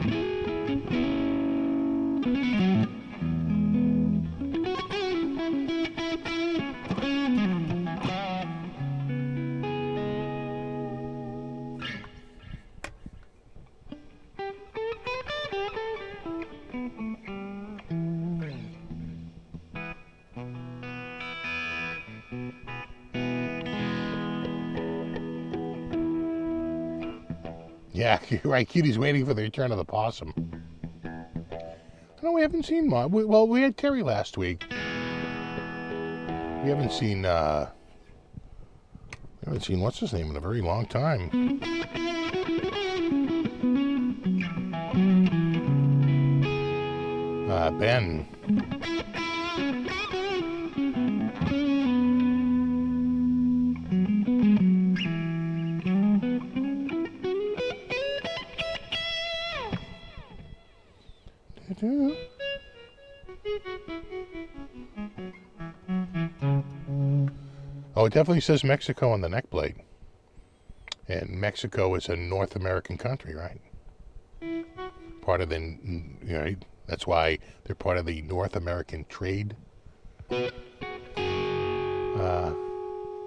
Yeah, you're right. Cutie's waiting for the return of the possum. No, we haven't seen Mom. Well, we had Terry last week. We haven't seen, what's his name in a very long time. Ben. Oh, it definitely says Mexico on the neck plate. And Mexico is a North American country, right? Part of the, that's why they're part of the North American Trade,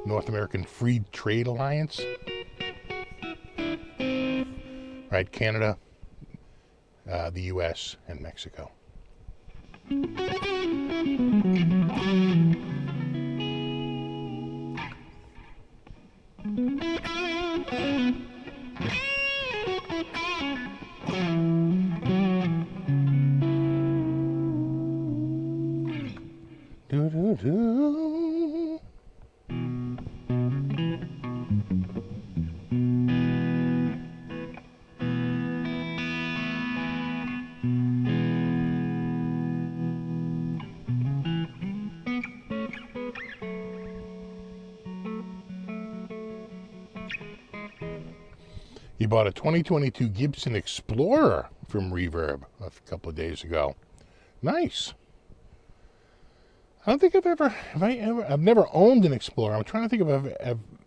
North American Free Trade Alliance. Right, Canada, the U.S., and Mexico. Do, do, do. You bought a 2022 Gibson Explorer from Reverb a couple of days ago. Nice. I don't think I've never owned an Explorer. I'm trying to think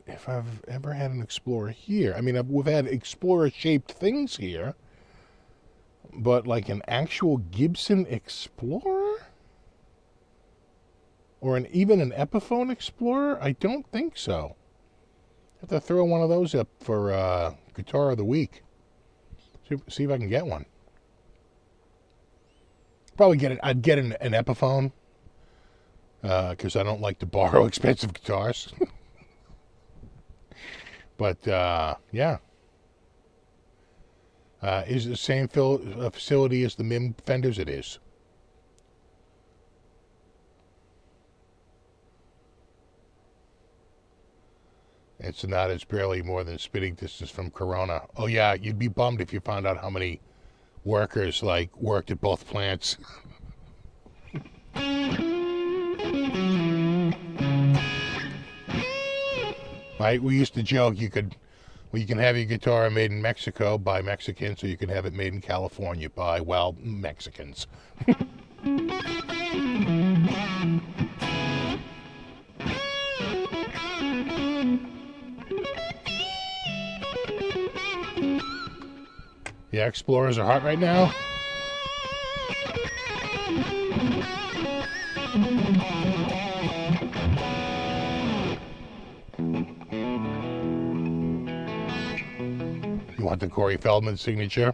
if I've ever had an Explorer here. I mean, we've had Explorer-shaped things here, but like an actual Gibson Explorer? Or even an Epiphone Explorer? I don't think so. I have to throw one of those up for Guitar of the Week. See if I can get one. Probably get it. I'd get an Epiphone. Because I don't like to borrow expensive guitars. But, yeah. Is it the same facility as the MIM Fenders? It is. It's not. It's barely more than spitting distance from Corona. Oh, yeah, you'd be bummed if you found out how many workers, worked at both plants. Right, we used to joke you can have your guitar made in Mexico by Mexicans, or you can have it made in California by, well, Mexicans. Yeah, Explorers are hot right now. You want the Corey Feldman signature?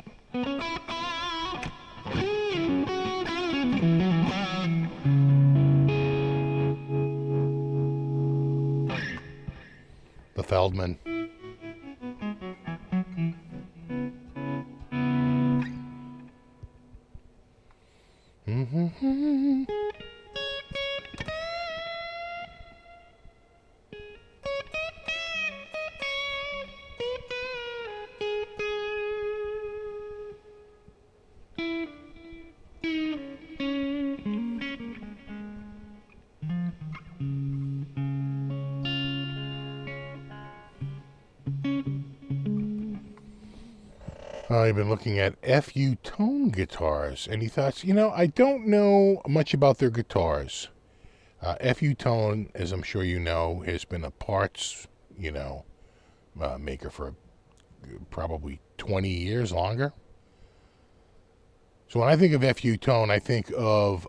The Feldman. I've been looking at FU Tone guitars. Any thoughts? I don't know much about their guitars. FU Tone, as I'm sure you know, has been a parts, maker for probably 20 years longer. So when I think of FU Tone, I think of,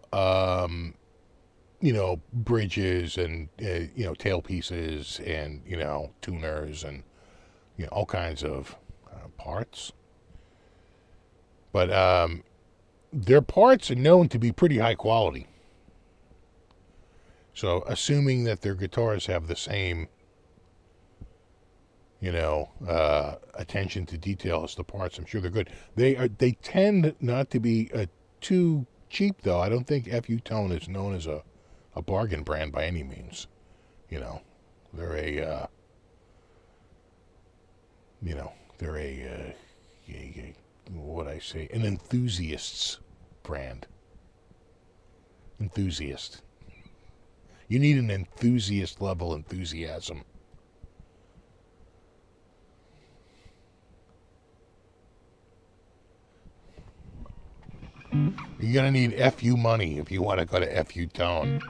bridges and, tailpieces and, tuners and, all kinds of parts. But their parts are known to be pretty high quality. So assuming that their guitars have the same, attention to detail as the parts, I'm sure they're good. They tend not to be too cheap, though. I don't think FU Tone is known as a bargain brand by any means. They're an enthusiast's brand. Enthusiast. You need an enthusiast level enthusiasm. You're going to need FU money if you want to go to FU Tone.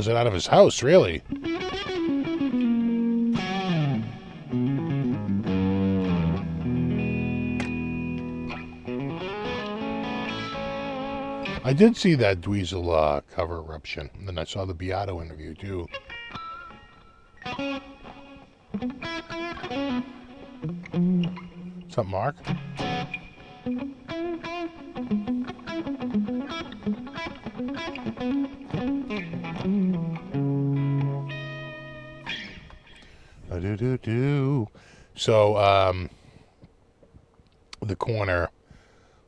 does it out of his house, really. I did see that Dweezil cover eruption, and then I saw the Beato interview too. What's up, Mark? So, the corner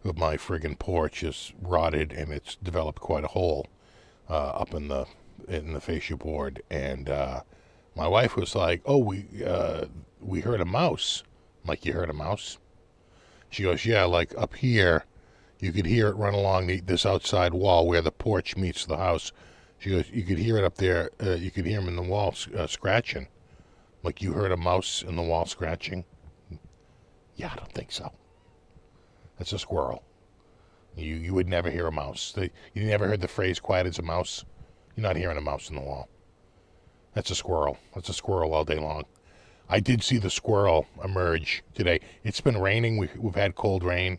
of my friggin' porch is rotted, and it's developed quite a hole up in the fascia board. And my wife was like, "Oh, we heard a mouse." I'm like, "You heard a mouse?" She goes, "Yeah, like up here, you could hear it run along this outside wall where the porch meets the house." She goes, "You could hear it up there. You could hear him in the wall scratching." Like, you heard a mouse in the wall scratching? Yeah, I don't think so. That's a squirrel. You would never hear a mouse. You never heard the phrase "quiet as a mouse"? You're not hearing a mouse in the wall. That's a squirrel. That's a squirrel all day long. I did see the squirrel emerge today. It's been raining. We've had cold rain.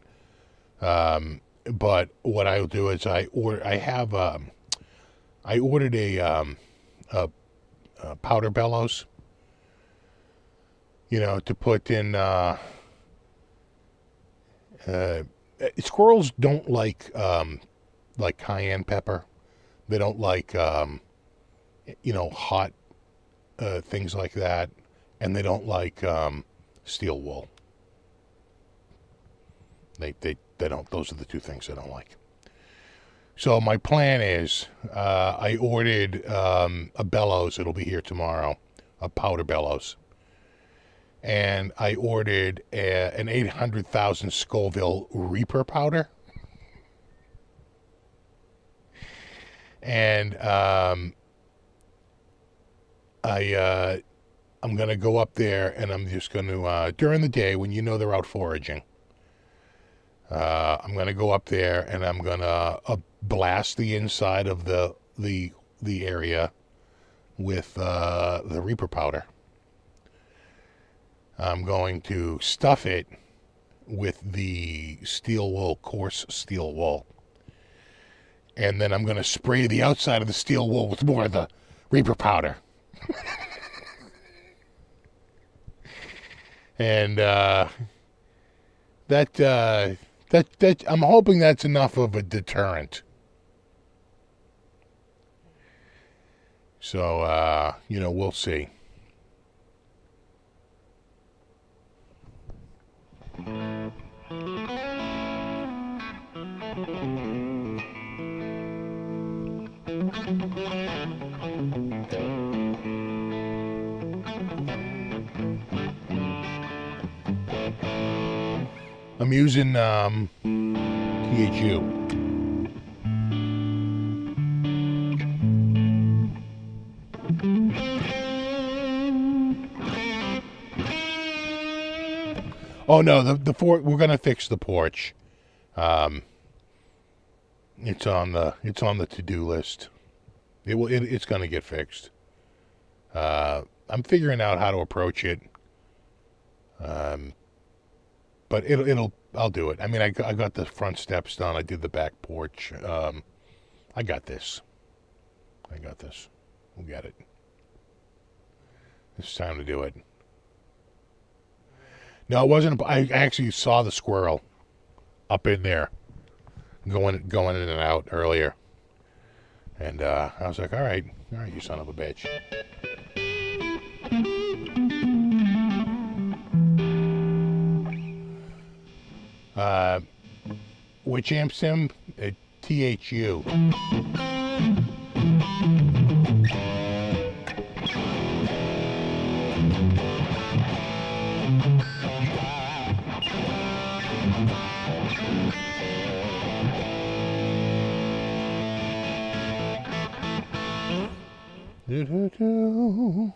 But what I'll do is I ordered a powder bellows, to put in. Squirrels don't like cayenne pepper. They don't like hot things like that, and they don't like steel wool. They don't. Those are the two things they don't like. So my plan is, I ordered a bellows. It'll be here tomorrow. A powder bellows. And I ordered an 800,000 Scoville Reaper powder. And I'm going to go up there, and I'm just going to, during the day when they're out foraging, I'm going to go up there, and I'm going to blast the inside of the area with the Reaper powder. I'm going to stuff it with the steel wool, coarse steel wool. And then I'm going to spray the outside of the steel wool with more of the Reaper powder. And that I'm hoping that's enough of a deterrent. So, we'll see. I'm using THU. Oh no, we're gonna fix the porch. It's on the to-do list. It's gonna get fixed. I'm figuring out how to approach it. But I'll do it. I mean, I got the front steps done. I did the back porch. I got this. We'll get it. It's time to do it. No, it wasn't. I actually saw the squirrel up in there, going in and out earlier, and I was like, all right, you son of a bitch. Which amp sim? THU. Do-do-do.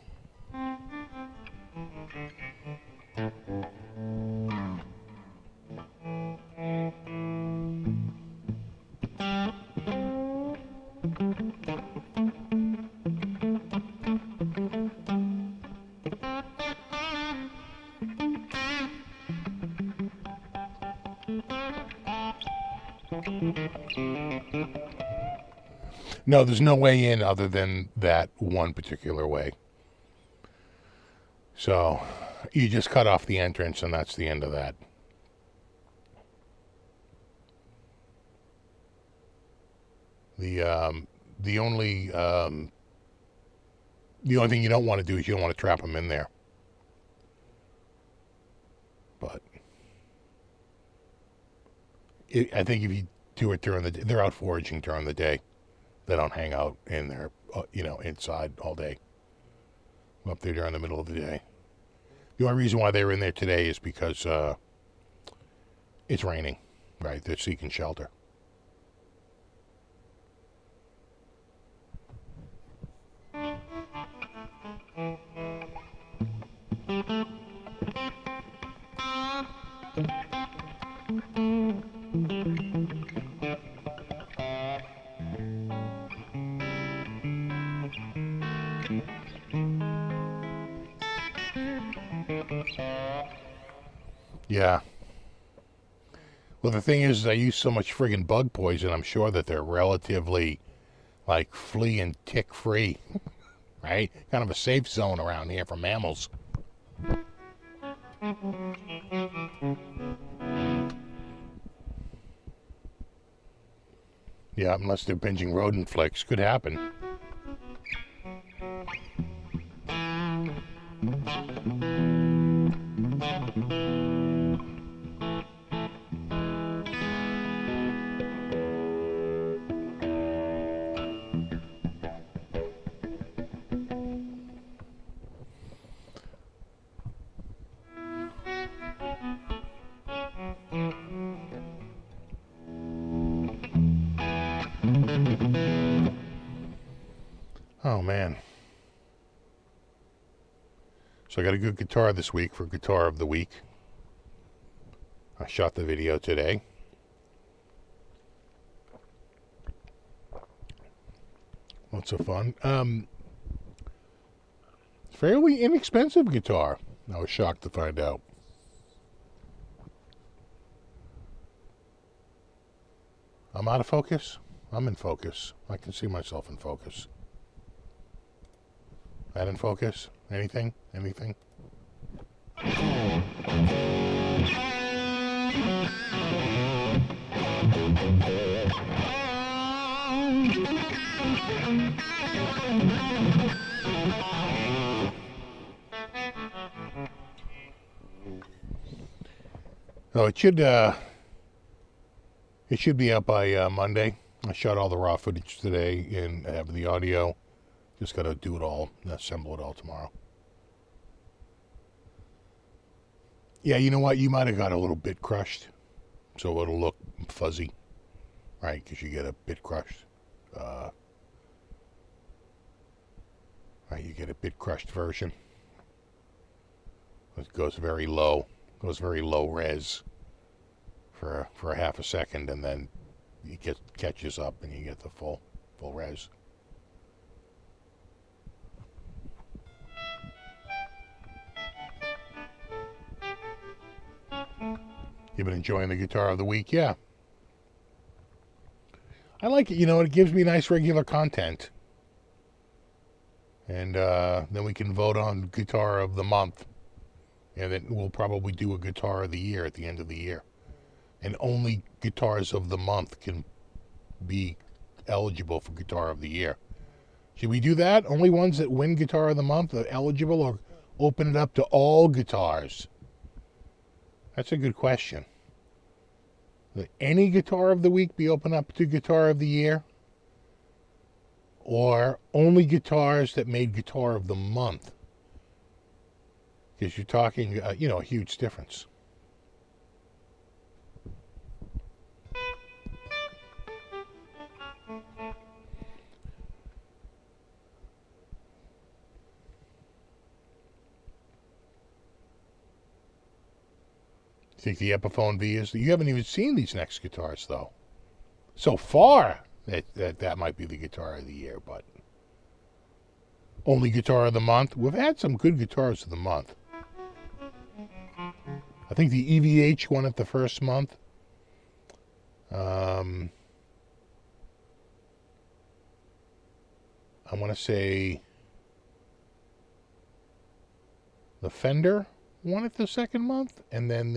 No, there's no way in other than that one particular way. So you just cut off the entrance, and that's the end of that. The only thing you don't want to do is you don't want to trap them in there. But I think if you do it during the day, they're out foraging during the day. They don't hang out in there, inside all day. I'm up there during the middle of the day. The only reason why they're in there today is because it's raining, right? They're seeking shelter. Yeah. Well, the thing is, I use so much friggin' bug poison, I'm sure that they're relatively, like, flea and tick free, right? Kind of a safe zone around here for mammals. Yeah, unless they're binging rodent flicks. Could happen. Oh, man. So I got a good guitar this week for Guitar of the Week. I shot the video today. Lots of fun. Fairly inexpensive guitar. I was shocked to find out. I'm out of focus. I'm in focus. I can see myself in focus. That in focus? Anything? Anything? Oh, it should be up by Monday. I shot all the raw footage today and have the audio. Just got to do it all, assemble it all tomorrow. Yeah, you know what? You might have got a little bit crushed, so it'll look fuzzy, right? Because you get a bit crushed. Right, you get a bit crushed version. It goes very low. Goes very low res for a half a second, and then it catches up, and you get the full res. You've been enjoying the Guitar of the Week? Yeah. I like it. It gives me nice regular content. And then we can vote on Guitar of the Month. And then we'll probably do a Guitar of the Year at the end of the year. And only Guitars of the Month can be eligible for Guitar of the Year. Should we do that? Only ones that win Guitar of the Month are eligible, or open it up to all guitars? That's a good question. Will any Guitar of the Week be open up to Guitar of the Year? Or only guitars that made Guitar of the Month? Because you're talking, a huge difference. You think the Epiphone V is? You haven't even seen these next guitars, though. So far, that might be the Guitar of the Year, but only Guitar of the Month. We've had some good Guitars of the Month. I think the EVH won it the first month. I want to say the Fender won it the second month, and then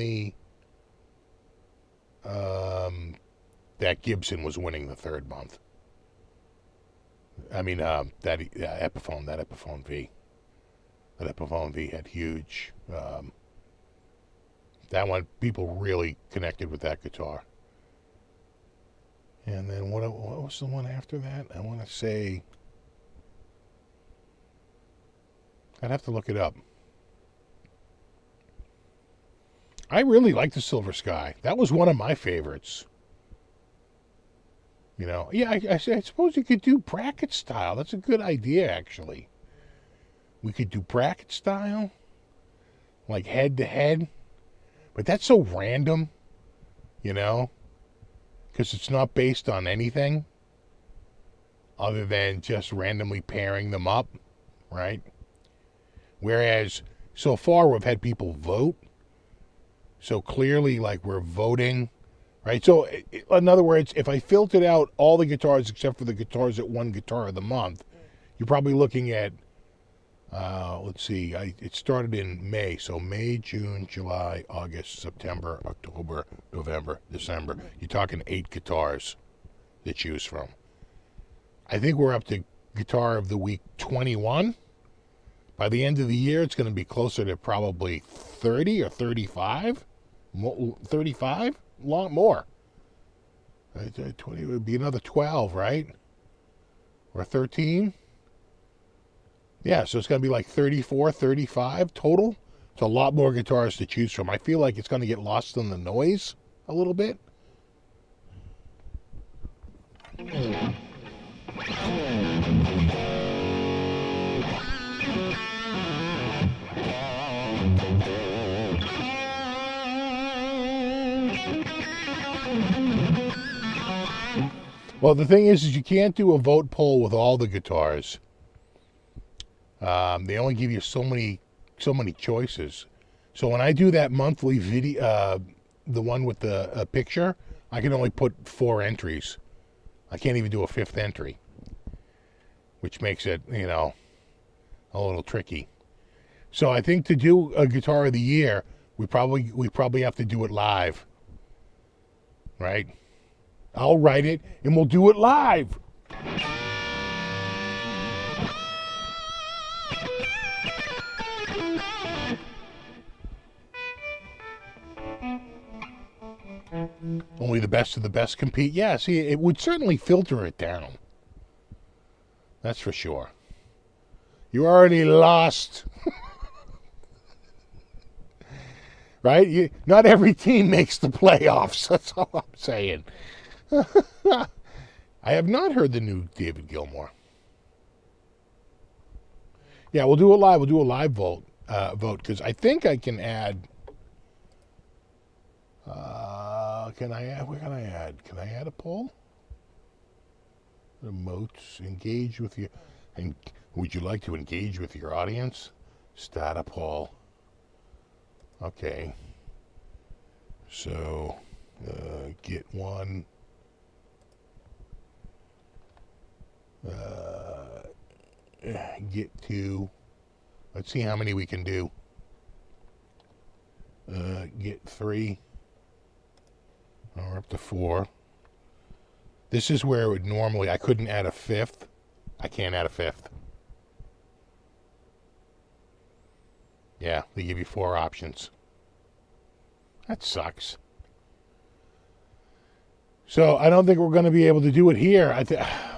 that Gibson was winning the third month. I mean, that Epiphone V. That Epiphone V had huge. That one, people really connected with that guitar. And then what was the one after that? I want to say, I'd have to look it up. I really like the Silver Sky. That was one of my favorites. You know, yeah, I suppose you could do bracket style. That's a good idea, actually. We could do bracket style, like head to head. But that's so random, you know, because it's not based on anything other than just randomly pairing them up, right? Whereas so far we've had people vote. So clearly, like, we're voting, right? So in other words, if I filtered out all the guitars except for the guitars that won Guitar of the Month, you're probably looking at, let's see, it started in May. So May, June, July, August, September, October, November, December. You're talking 8 guitars to choose from. I think we're up to Guitar of the Week 21. By the end of the year, it's going to be closer to probably 30 or 35. 35? A lot more. 20 would be another 12, right? Or 13? Yeah, so it's going to be like 34, 35 total. It's a lot more guitars to choose from. I feel like it's going to get lost in the noise a little bit. Well, the thing is you can't do a vote poll with all the guitars. They only give you so many choices. So when I do that monthly video, the one with the picture, I can only put 4 entries. I can't even do a 5th entry, which makes it, you know, a little tricky. So I think to do a Guitar of the Year, we probably have to do it live, right? I'll write it and we'll do it live. Only the best of the best compete. Yeah, see, it would certainly filter it down. That's for sure. You already lost. Right? Not every team makes the playoffs. That's all I'm saying. I have not heard the new David Gilmour. Yeah, we'll do it live. We'll do a live vote because I think I can add. Can I add? What can I add? Can I add a poll? Emotes. Engage with you. And would you like to engage with your audience? Start a poll. Okay. So, get one. Get 2. Let's see how many we can do. Get 3. Or up to 4. This is where it would normally, I couldn't add a 5th. I can't add a 5th. Yeah, they give you 4 options. That sucks. So I don't think we're going to be able to do it here.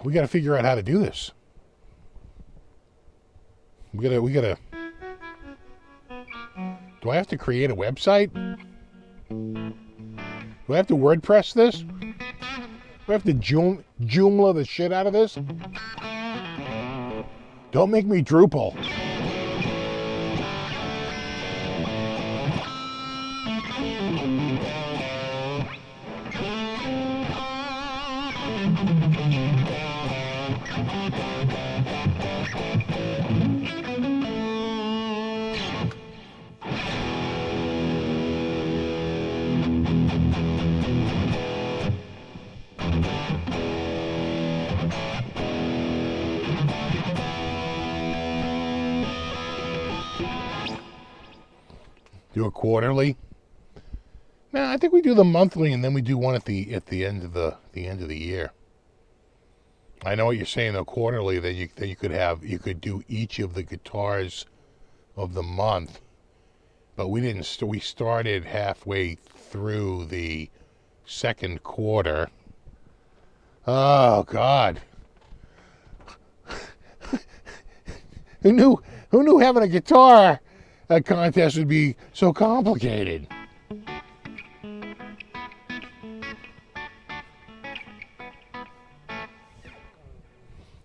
We got to figure out how to do this. We gotta. Do I have to create a website? Do I have to WordPress this? Do I have to Joomla the shit out of this? Don't make me Drupal. Do it quarterly? No, I think we do the monthly, and then we do one at the end of the end of the year. I know what you're saying though. Quarterly, then you could do each of the guitars of the month, but we didn't. We started halfway through the second quarter. Oh God. Who knew having a guitar contest would be so complicated?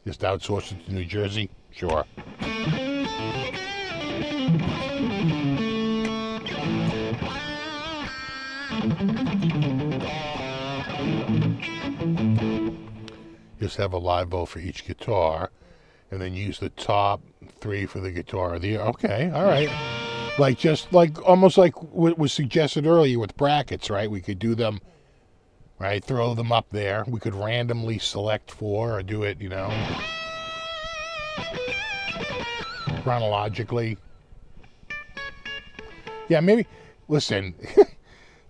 Just outsource it to New Jersey? Sure. Just have a live vote for each guitar, and then use the top 3 for the guitar of the year. Okay, all right. Almost like what was suggested earlier with brackets, right? We could do them, right? Throw them up there. We could randomly select 4 or do it, chronologically. Yeah, maybe. Listen,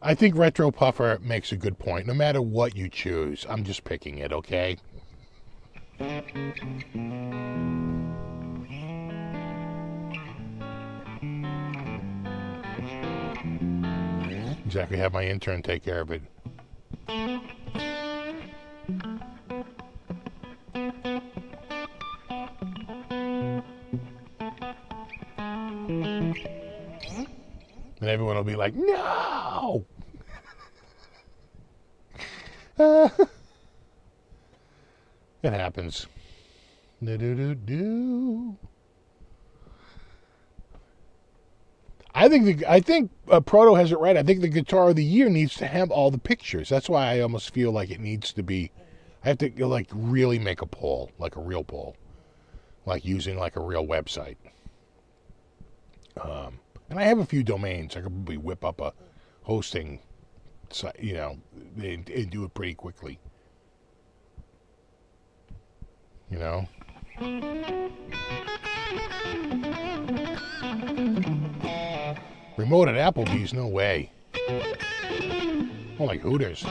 I think Retro Puffer makes a good point. No matter what you choose, I'm just picking it, okay? Exactly. Have my intern take care of it. And everyone will be like, no! It happens. Do-do-do-do. I think Proto has it right. I think the guitar of the year needs to have all the pictures. That's why I almost feel like it needs to be. I have to really make a poll, like a real poll, like using like a real website. And I have a few domains. I could probably whip up a hosting site, and do it pretty quickly. Remote at Applebee's? No way. More like Hooters.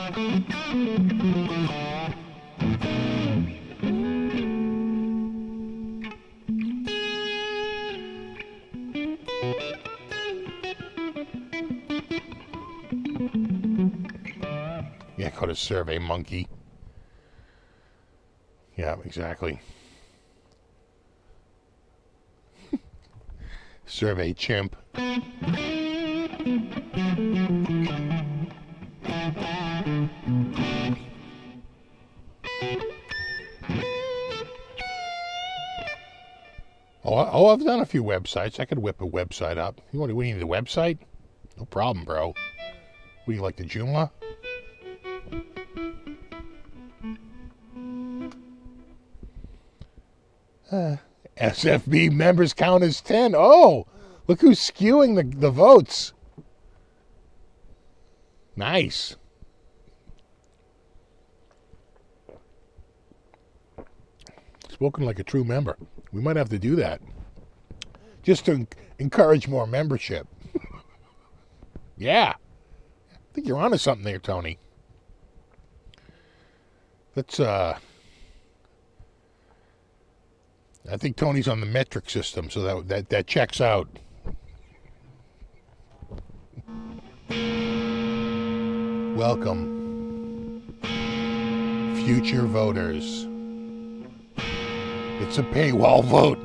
Yeah, go to Survey Monkey. Yeah, exactly. Survey Chimp. Oh, I've done a few websites. I could whip a website up. We need a website? No problem, bro. What do you like, the Joomla? SFB members count as 10. Oh, look who's skewing the votes. Nice. Spoken like a true member. We might have to do that. Just to encourage more membership. Yeah. I think you're onto something there, Tony. Let's, I think Tony's on the metric system, so that checks out. Welcome, future voters. It's a paywall vote.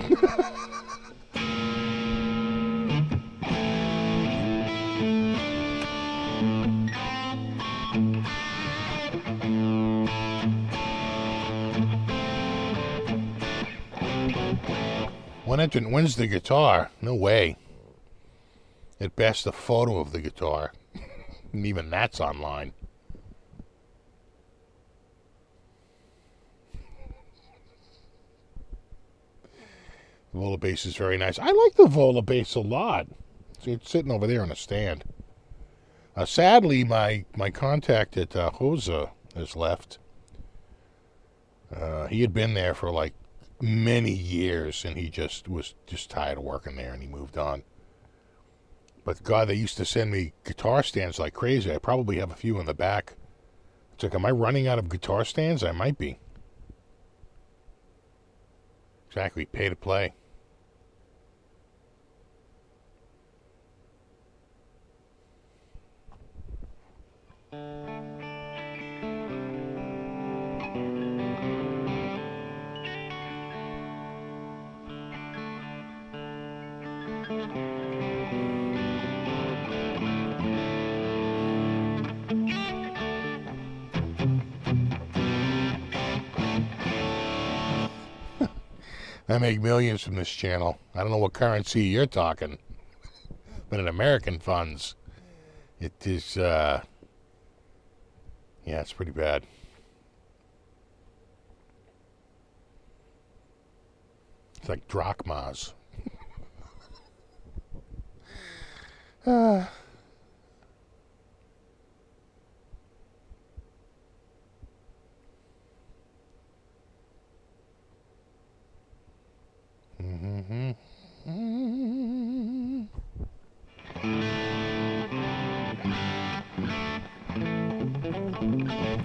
One entrant wins the guitar. No way. At best, a photo of the guitar. And even that's online. The Vola bass is very nice. I like the Vola bass a lot. See, it's sitting over there on a stand. Sadly, my contact at Hosa has left. He had been there for like many years, and he was just tired of working there, and he moved on. But God, they used to send me guitar stands like crazy. I probably have a few in the back. It's like, am I running out of guitar stands? I might be. Exactly, pay to play. I make millions from this channel. I don't know what currency you're talking, but in American funds, it is, yeah, it's pretty bad. It's like drachmas.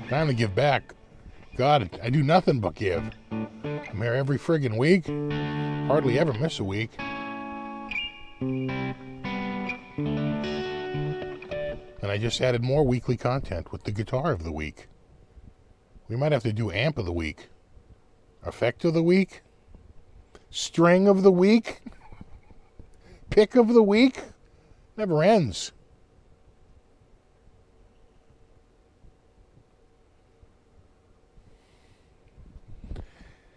Time to give back. God, I do nothing but give. I'm here every friggin' week. Hardly ever miss a week. And I just added more weekly content with the guitar of the week. We might have to do amp of the week. Effect of the week. String of the week. Pick of the week. Never ends.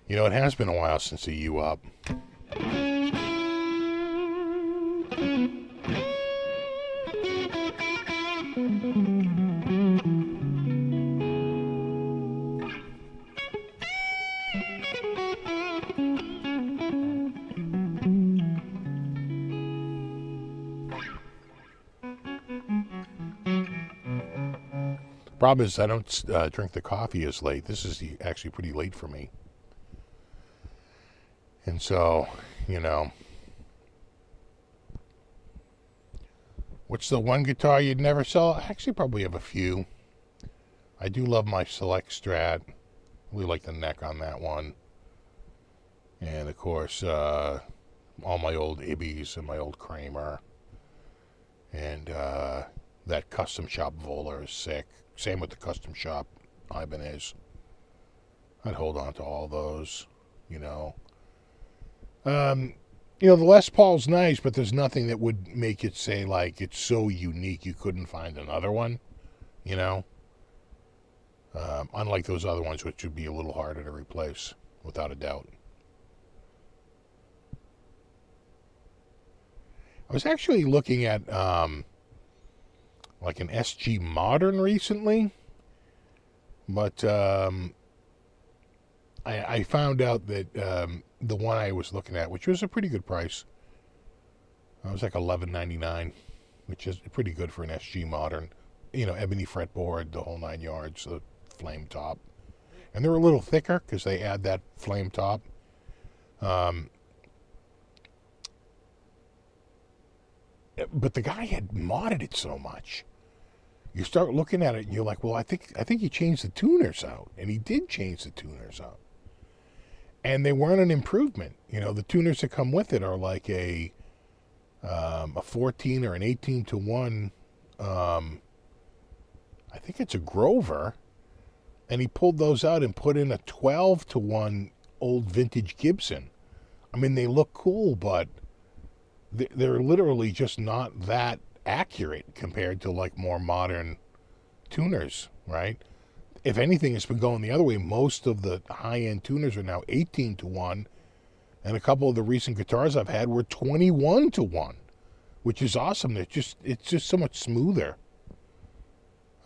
You know, it has been a while since a U Up. Problem is, I don't drink the coffee as late. This is actually pretty late for me. And so, you know, what's the one guitar you'd never sell? I actually probably have a few. I do love my Select Strat. Really like the neck on that one. And, of course, all my old Ibbies and my old Kramer. And that Custom Shop Volar is sick. Same with the Custom Shop Ibanez. I'd hold on to all those, you know. You know, the Les Paul's nice, but there's nothing that would make it say, like, it's so unique you couldn't find another one, you know? Unlike those other ones, which would be a little harder to replace, without a doubt. I was actually looking at, like an SG Modern recently, but I found out that the one I was looking at, which was a pretty good price, it was like $11.99, which is pretty good for an SG Modern. You know, ebony fretboard, the whole 9 yards, the flame top. And they're a little thicker because they add that flame top. But the guy had modded it so much. You start looking at it and you're like, well, I think he changed the tuners out. And he did change the tuners out. And they weren't an improvement. You know, the tuners that come with it are like a 14 or an 18 to 1. I think it's a Grover. And he pulled those out and put in a 12 to 1 old vintage Gibson. I mean, they look cool, but they're literally just not that accurate compared to like more modern tuners, right? If anything, it's been going the other way. Most of the high-end tuners are now 18 to 1, and a couple of the recent guitars I've had were 21 to 1, which is awesome. It's just so much smoother.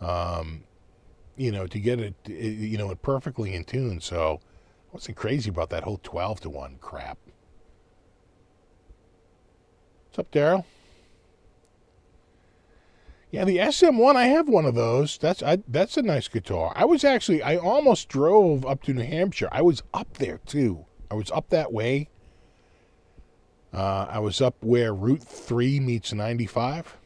You know, to get it, you know, perfectly in tune. So I wasn't crazy about that whole 12 to 1 crap. What's up, Daryl? Yeah, the SM1, I have one of those. That's a nice guitar. I almost drove up to New Hampshire. I was up there, too. I was up that way. I was up where Route 3 meets 95.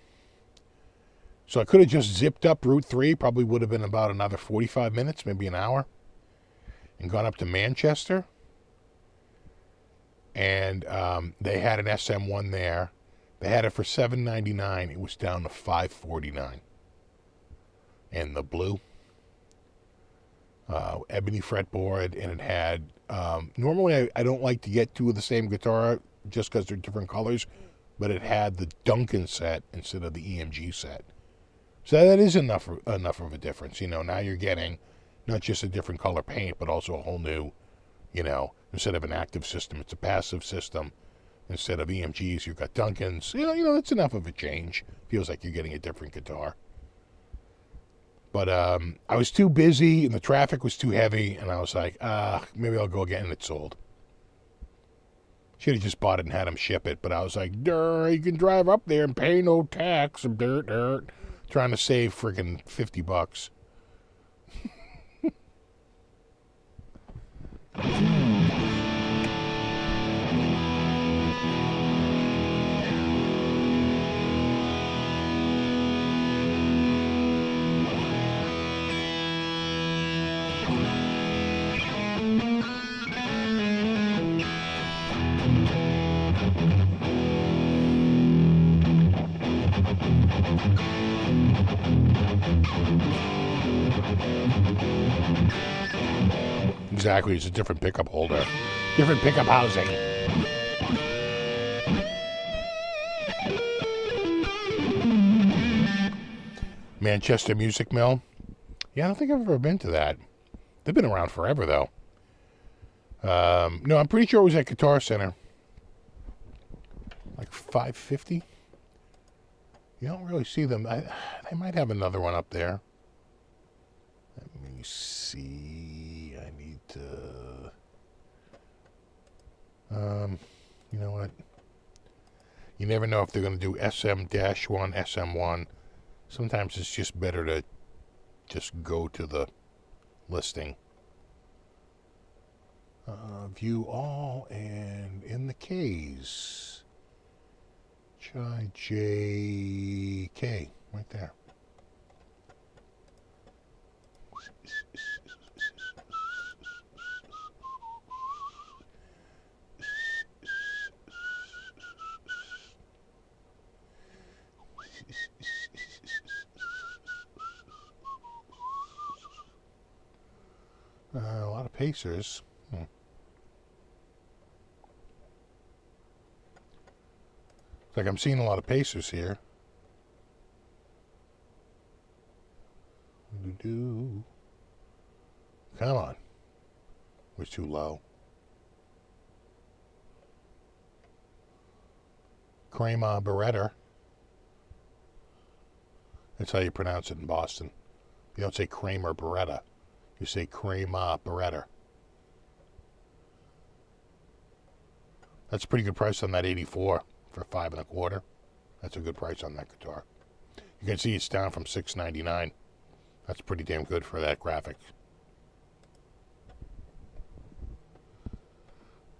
So I could have just zipped up Route 3, probably would have been about another 45 minutes, maybe an hour, and gone up to Manchester. And they had an SM1 there. They had it for $7.99. It was down to $5.49. And the blue, ebony fretboard, and it had, normally I don't like to get two of the same guitar just because they're different colors, but it had the Duncan set instead of the EMG set. So that is enough of a difference. You know, now you're getting not just a different color paint, but also a whole new, you know, instead of an active system, it's a passive system. Instead of EMGs, you've got Duncans. You know, it's enough of a change. Feels like you're getting a different guitar. But I was too busy, and the traffic was too heavy, and I was like, maybe I'll go again, and it sold. Should have just bought it and had them ship it, but I was like, you can drive up there and pay no tax, dirt. Trying to save friggin' $50. Exactly, it's a different pickup holder. Different pickup housing. Manchester Music Mill. Yeah, I don't think I've ever been to that. They've been around forever, though. No, I'm pretty sure it was at Guitar Center. Like $5.50. You don't really see them. They might have another one up there. Let me see. I need to... you know what? You never know if they're going to do SM-1, SM1. Sometimes it's just better to just go to the listing. View all, and in the K's. Try JK, right there. A lot of Pacers. It's like I'm seeing a lot of Pacers here. Come on. We're too low. Kramer Beretta. That's how you pronounce it in Boston. You don't say Kramer Beretta. You say Kramer Beretta. That's a pretty good price on that 84 for $5 1/4. That's a good price on that guitar. You can see it's down from $6.99. That's pretty damn good for that graphic.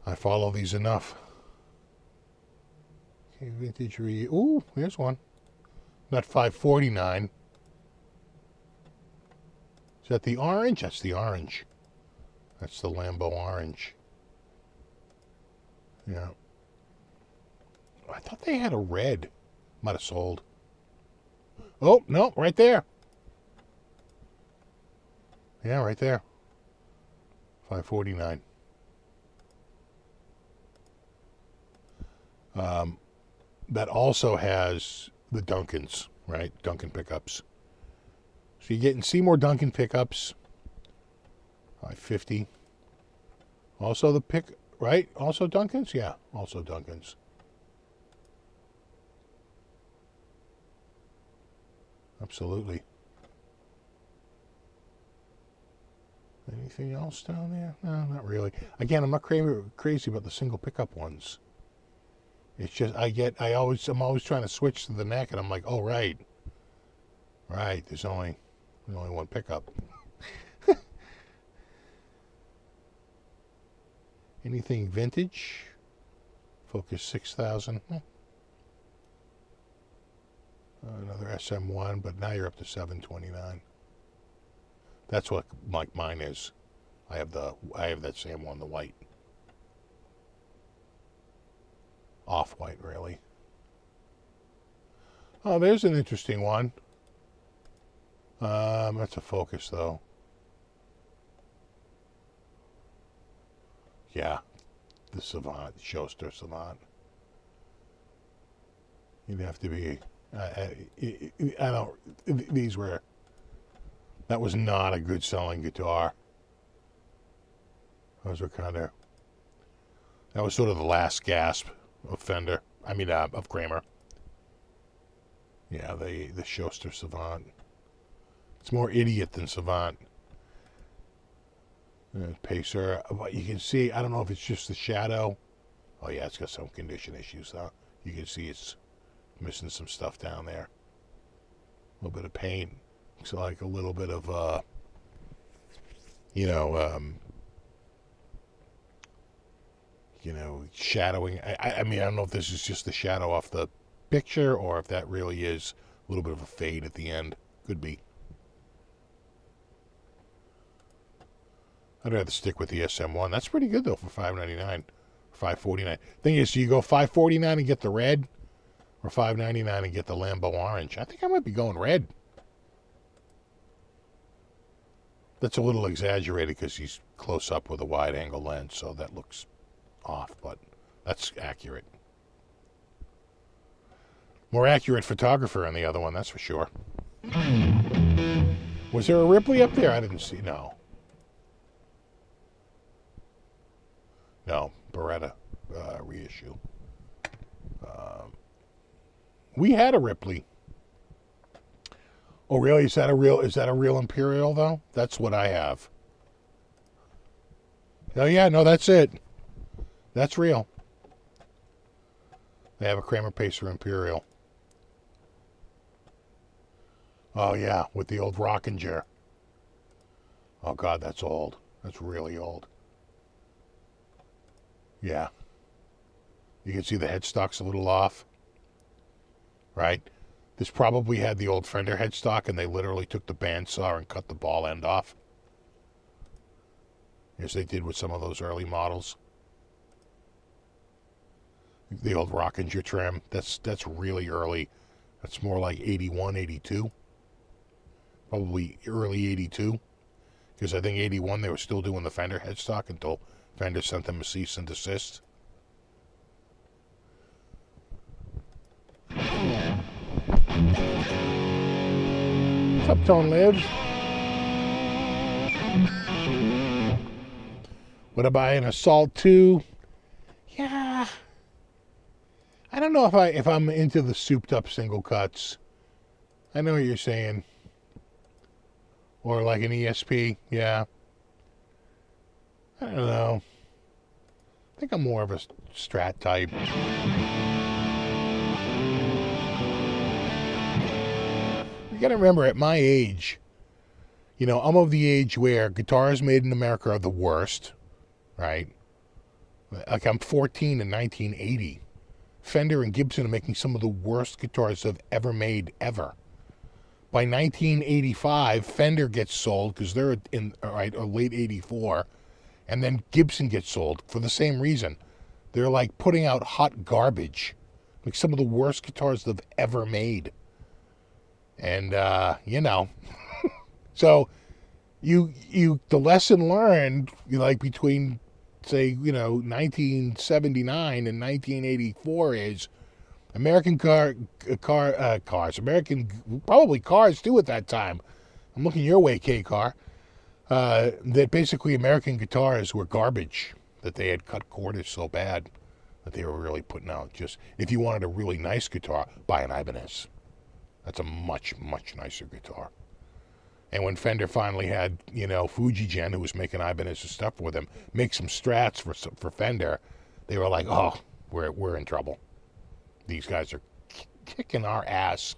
I follow these enough. Okay, vintage ooh, here's one. Not $5.49. Is that the orange? That's the orange. That's the Lambo orange. Yeah. I thought they had a red. Might have sold. Oh, no, right there. Yeah, right there. $5.49. That also has the Duncans, right? Duncan pickups. So you're getting Seymour Duncan pickups. $5.50. Also the pick, right? Also Duncans? Yeah, also Duncans. Absolutely. Anything else down there? No, not really. Again, I'm not crazy about the single pickup ones. It's just I'm always trying to switch to the neck, and I'm like, oh right, there's only one pickup. Anything vintage? Focus 6000. Another SM1, but now you're up to 729. That's what like mine is. I have that same one, the white. Off-white, really. Oh, there's an interesting one. That's a Focus, though. Yeah, the Savant, Schuster Savant. You'd have to be. I don't. These were. That was not a good selling guitar. Those were kind of. That was sort of the last gasp of Fender. I mean, of Kramer. Yeah, the Schuster Savant. It's more idiot than Savant. Pacer. You can see. I don't know if it's just the shadow. Oh yeah, it's got some condition issues, huh? You can see it's missing some stuff down there. A little bit of paint. Looks like a little bit of, shadowing. I mean, I don't know if this is just the shadow off the picture or if that really is a little bit of a fade at the end. Could be. I'd rather stick with the SM1. That's pretty good, though, for $5.99, $5.49. Thing is, do you go $5.49 and get the red, or $5.99 and get the Lambo orange? I think I might be going red. That's a little exaggerated because he's close up with a wide-angle lens, so that looks off, but that's accurate. More accurate photographer on the other one, that's for sure. Was there a Ripley up there? I didn't see. No. No, Beretta reissue. We had a Ripley. Oh, really? Is that a real Imperial though? That's what I have. Oh yeah, no, that's it. That's real. They have a Kramer Pacer Imperial. Oh yeah, with the old Rockinger. Oh God, that's old. That's really old. Yeah. You can see the headstock's a little off. Right? This probably had the old Fender headstock and they literally took the bandsaw and cut the ball end off. As they did with some of those early models. The old Rockinger trim. That's really early. That's more like 81, 82. Probably early 82. Because I think 81 they were still doing the Fender headstock until Fender sent them a cease and desist. What's up, Tone Lives? What about an Assault 2? Yeah. I don't know if I'm into the souped up single cuts. I know what you're saying. Or like an ESP, yeah. I don't know. I think I'm more of a Strat type. You gotta remember, at my age, I'm of the age where guitars made in America are the worst, right? Like I'm 14 in 1980. Fender and Gibson are making some of the worst guitars they've ever made, ever. By 1985, Fender gets sold because they're or late 84. And then Gibson gets sold for the same reason. They're like putting out hot garbage. Like some of the worst guitars they've ever made. And, So, the lesson learned, between, say, 1979 and 1984 is American cars, probably cars too at that time. I'm looking your way, K-Car. That basically American guitars were garbage, that they had cut quarters so bad that they were really putting out just, if you wanted a really nice guitar, buy an Ibanez. That's a much, much nicer guitar. And when Fender finally had, Fujigen, who was making Ibanez stuff with him, make some Strats for Fender, they were like, oh, we're in trouble. These guys are kicking our ass.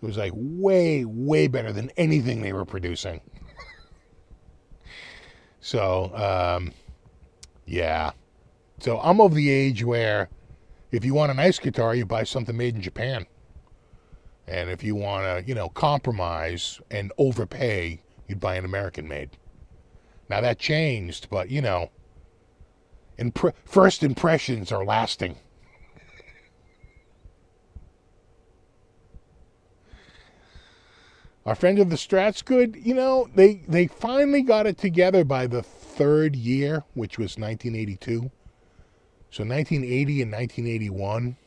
It was like way, way better than anything they were producing. So, yeah. So I'm of the age where if you want a nice guitar, you buy something made in Japan. And if you want to, compromise and overpay, you'd buy an American made. Now that changed, but, first impressions are lasting. Our friend of the Strat's good. They finally got it together by the third year, which was 1982. So 1980 and 1981,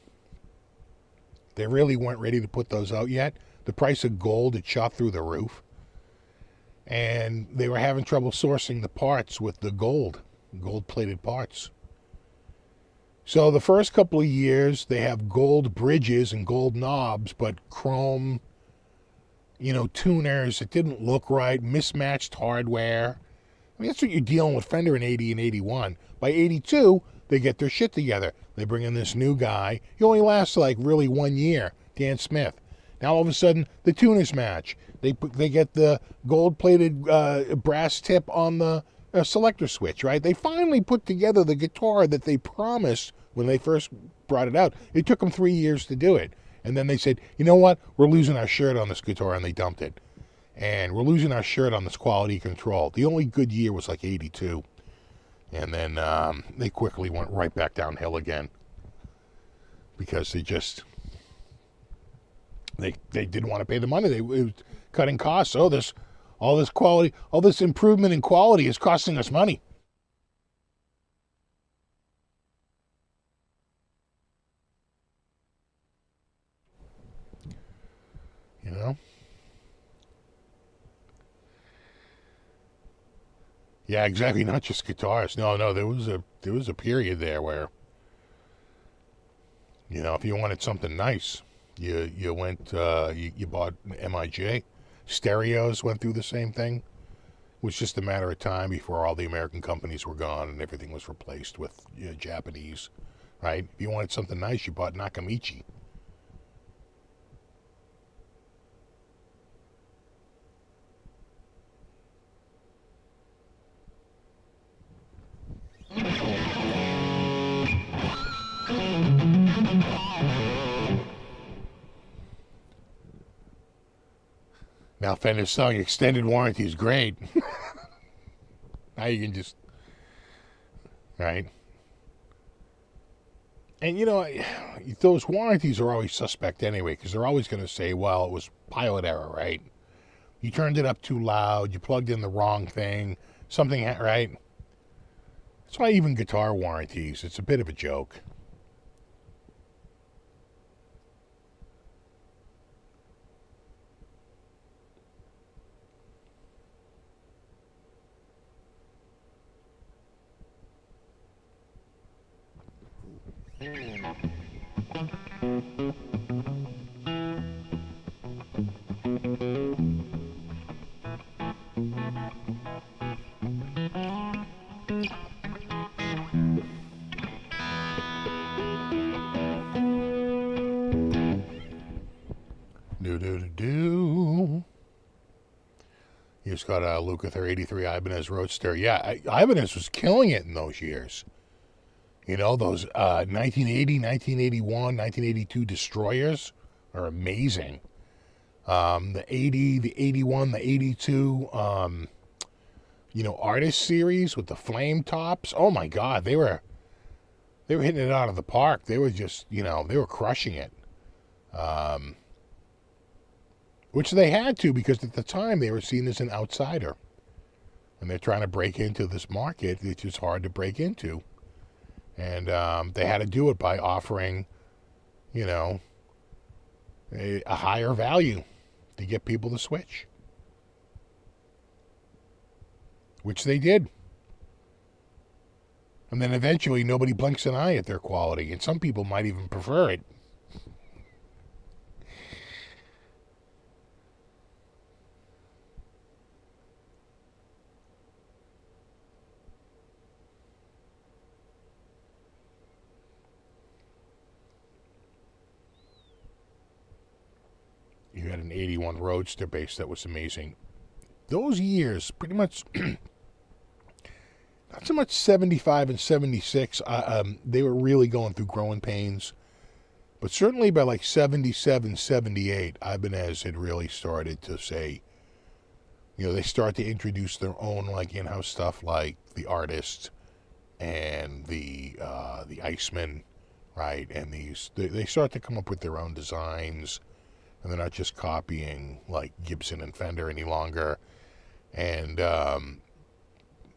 they really weren't ready to put those out yet. The price of gold had shot through the roof. And they were having trouble sourcing the parts with the gold-plated parts. So the first couple of years, they have gold bridges and gold knobs, but chrome, tuners. It didn't look right, mismatched hardware. I mean, that's what you're dealing with Fender in 80 and 81. By 82, they get their shit together. They bring in this new guy. He only lasts like really 1 year, Dan Smith. Now all of a sudden, the tuners match. They get the gold-plated brass tip on the selector switch, right? They finally put together the guitar that they promised when they first brought it out. It took them 3 years to do it. And then they said, you know what? We're losing our shirt on this guitar, and they dumped it. And we're losing our shirt on this quality control. The only good year was like 82. And then they quickly went right back downhill again. Because they just... They didn't want to pay the money. It was cutting costs. Oh, all this quality, all this improvement in quality is costing us money. Yeah, exactly. Not just guitars. No. There was a period there where, if you wanted something nice, you went you bought MIJ. Stereos went through the same thing. It was just a matter of time before all the American companies were gone and everything was replaced with Japanese, right? If you wanted something nice, you bought Nakamichi. Now Fender's selling extended warranties, great. Now you can just, right? And those warranties are always suspect anyway, because they're always going to say, well, it was pilot error, right? You turned it up too loud, you plugged in the wrong thing, something, right? That's why even guitar warranties, it's a bit of a joke. You just got a Lukather 83 Ibanez Roadster. Yeah, Ibanez was killing it in those years. Those 1980, 1981, 1982 Destroyers are amazing. The 80, the 81, the 82, Artist series with the flame tops. Oh my God, they were hitting it out of the park. They were just, they were crushing it. Which they had to, because at the time they were seen as an outsider. And they're trying to break into this market, which is hard to break into. And they had to do it by offering, a higher value to get people to switch. Which they did. And then eventually nobody blinks an eye at their quality. And some people might even prefer it. You had an 81 Roadster bass that was amazing. Those years, pretty much, not so much 75 and 76. They were really going through growing pains. But certainly by like 77, 78, Ibanez had really started to say, you know, they start to introduce their own like in-house stuff like the Artist and the Iceman, right? And they start to come up with their own designs, and they're not just copying like Gibson and Fender any longer. And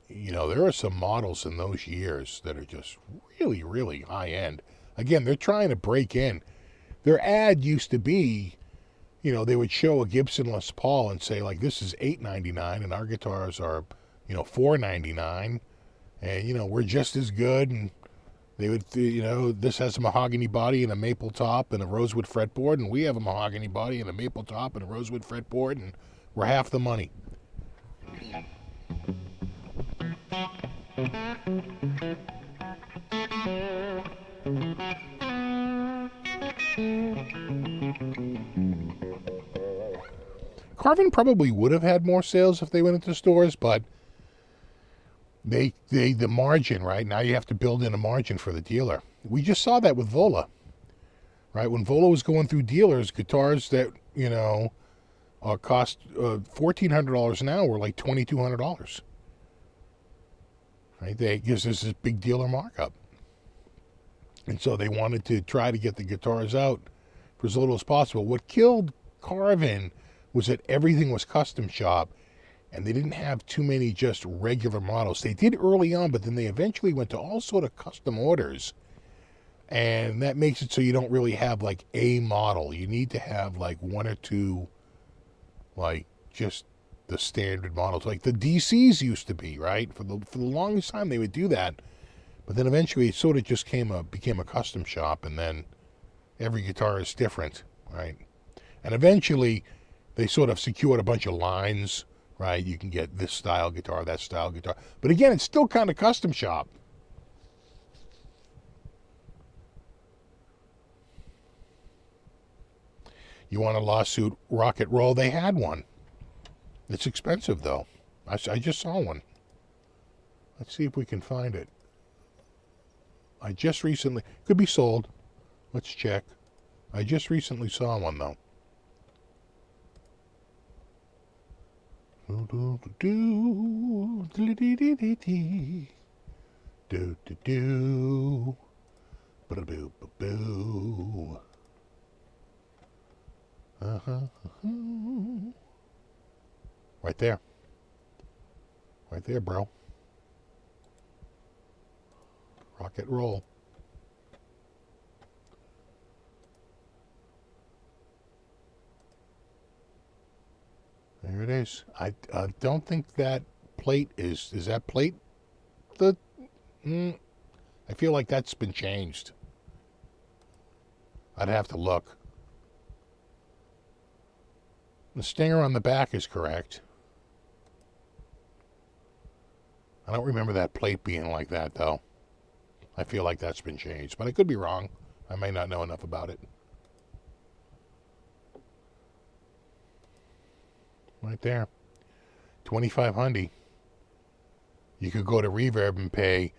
you know, there are some models in those years that are just really, really high end. Again, they're trying to break in. Their ad used to be, you know, they would show a Gibson Les Paul and say like, this is $899, and our guitars are, you know, $499, and you know, we're just as good. And they would, you know, this has a mahogany body and a maple top and a rosewood fretboard, and we have a mahogany body and a maple top and a rosewood fretboard, and we're half the money. Carvin probably would have had more sales if they went into stores, but the margin, right? Now you have to build in a margin for the dealer. We just saw that with Vola, right? When Vola was going through dealers, guitars that, you know, cost $1,400 an hour were like $2,200, right? They gives us this big dealer markup. And so they wanted to try to get the guitars out for as little as possible. What killed Carvin was that everything was custom shop, and they didn't have too many just regular models. They did early on, but then they eventually went to all sort of custom orders. And that makes it so you don't really have like a model. You need to have like one or two, like just the standard models. Like the DCs used to be, right? For the longest time they would do that. But then eventually it sort of just became a custom shop, and then every guitar is different, right? And eventually they sort of secured a bunch of lines, right? You can get this style guitar, that style guitar. But again, it's still kind of custom shop. You want a lawsuit rocket roll? They had one. It's expensive, though. I just saw one. Let's see if we can find it. I just recently, could be sold. Let's check. I just recently saw one, though. Do do do do do do do do do boo boo boo. Right there. Right there, bro. Rocket roll. There it is. I don't think that plate is that plate the... I feel like that's been changed. I'd have to look. The stinger on the back is correct. I don't remember that plate being like that, though. I feel like that's been changed, but I could be wrong. I may not know enough about it. Right there. 2,500. You could go to Reverb and pay.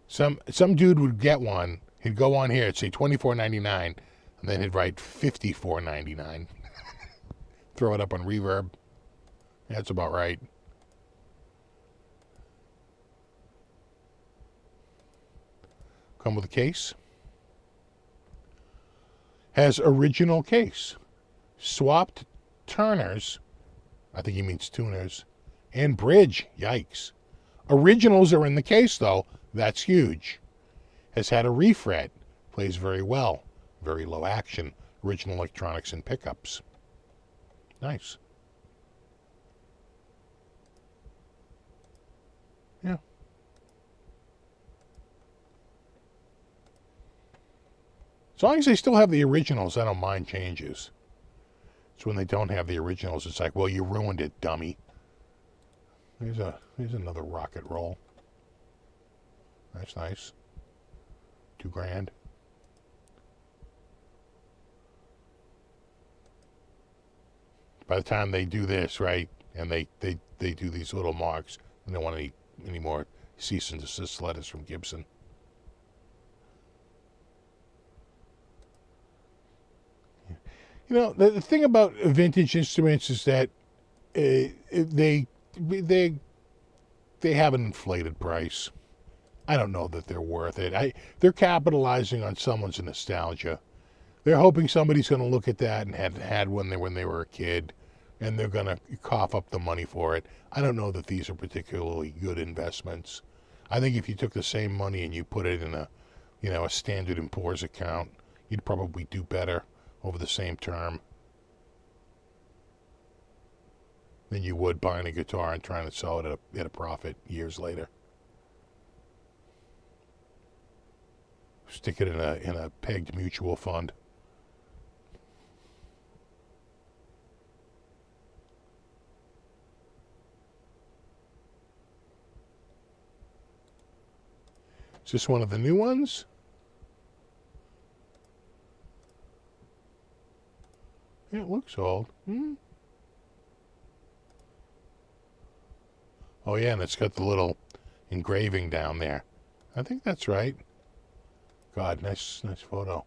Some dude would get one. He'd go on here. It'd say $24.99, and then he'd write $54.99. Throw it up on Reverb. That's about right. Come with a case. Has original case. Swapped turners. I think he means tuners. And bridge. Yikes. Originals are in the case, though. That's huge. Has had a refret. Plays very well. Very low action. Original electronics and pickups. Nice. Yeah. As long as they still have the originals, I don't mind changes. It's when they don't have the originals, it's like, well, you ruined it, dummy. Here's another rocket roll. That's nice. $2,000. By the time they do this, right, and they do these little marks, they don't want any more cease and desist letters from Gibson. You know, the thing about vintage instruments is that they have an inflated price. I don't know that they're worth it. They're capitalizing on someone's nostalgia. They're hoping somebody's going to look at that and had one when they were a kid, and they're going to cough up the money for it. I don't know that these are particularly good investments. I think if you took the same money and you put it in a Standard & Poor's account, you'd probably do better over the same term than you would buying a guitar and trying to sell it at a profit years later. Stick it in a pegged mutual fund. Is this one of the new ones? Yeah, it looks old. Oh yeah, and it's got the little engraving down there. I think that's right. God, nice photo.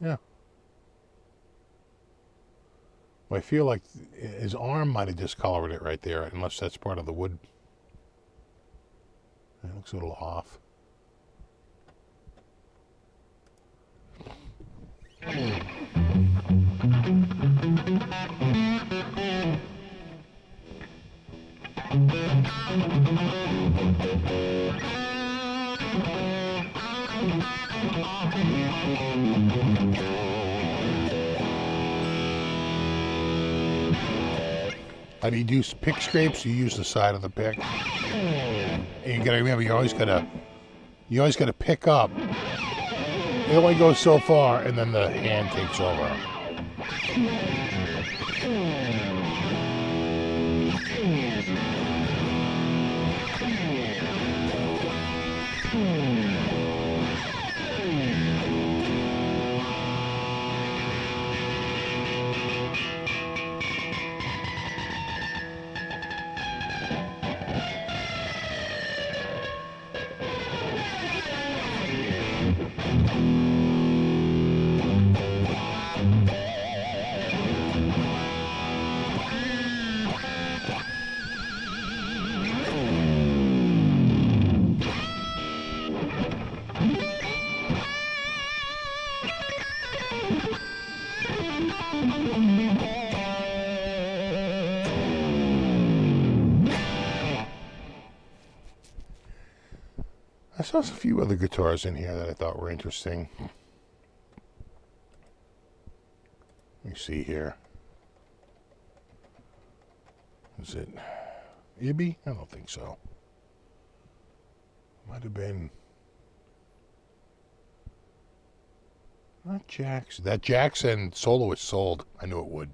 Yeah. Well, I feel like his arm might have discolored it right there, unless that's part of the wood. It looks a little off. How do you do pick scrapes? You use the side of the pick. And you gotta remember, you always gotta pick up. It only goes so far, and then the hand takes over. I saw a few other guitars in here that I thought were interesting. Let me see here. Is it Ibby? I don't think so. Might have been not Jackson. That Jackson Soloist sold. I knew it would.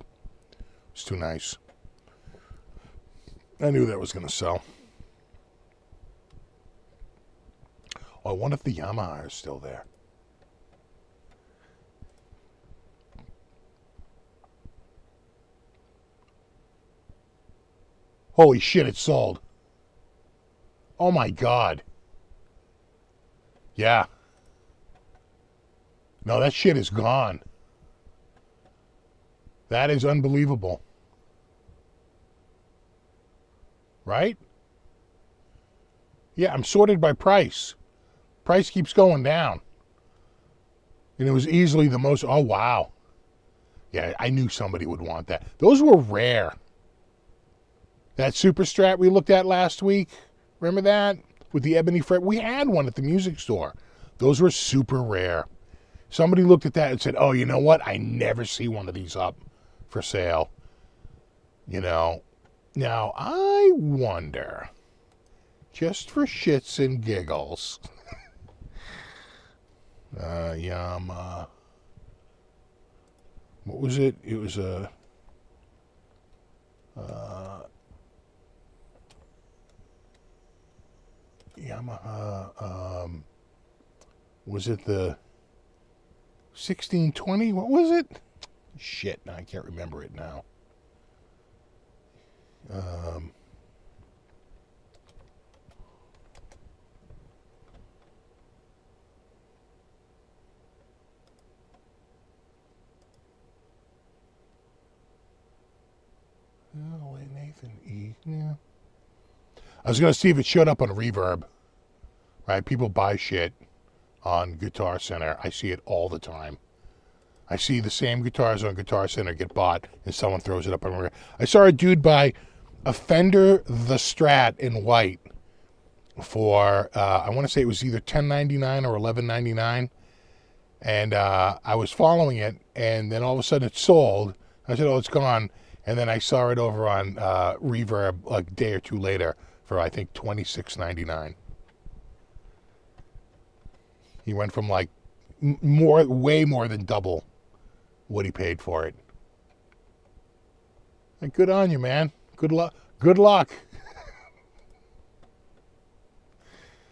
It's too nice. I knew that was going to sell. Oh, I wonder if the Yamaha is still there. Holy shit, it sold. Oh my God. Yeah. No, that shit is gone. That is unbelievable. Right? Yeah, I'm sorted by price. Price keeps going down. And it was easily the most... Oh, wow. Yeah, I knew somebody would want that. Those were rare. That Super Strat we looked at last week, remember that? With the ebony fret. We had one at the music store. Those were super rare. Somebody looked at that and said, oh, you know what? I never see one of these up for sale. You know. Now, I wonder, just for shits and giggles, Yamaha. What was it? It was a... Yamaha, was it the 1620? What was it? Shit, I can't remember it now. Um, oh, wait, Nathan E. Yeah. I was going to see if it showed up on Reverb. Right? People buy shit on Guitar Center. I see it all the time. I see the same guitars on Guitar Center get bought, and someone throws it up on Reverb. I saw a dude buy a Fender the Strat in white for I want to say it was either $10.99 or $11.99, and I was following it, and then all of a sudden it sold. I said, "Oh, it's gone," and then I saw it over on Reverb like a day or two later for I think $26.99. He went from like way more than double what he paid for it. And good on you, man. Good luck. Good luck.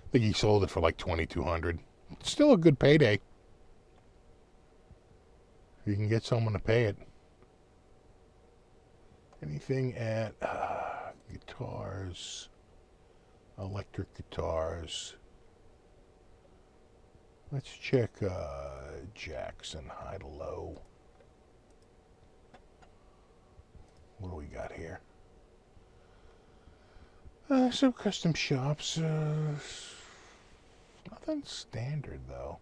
I think he sold it for like $2,200. Still a good payday. You can get someone to pay it. Anything at guitars, electric guitars. Let's check Jackson high to low. What do we got here? Some custom shops. Nothing standard though.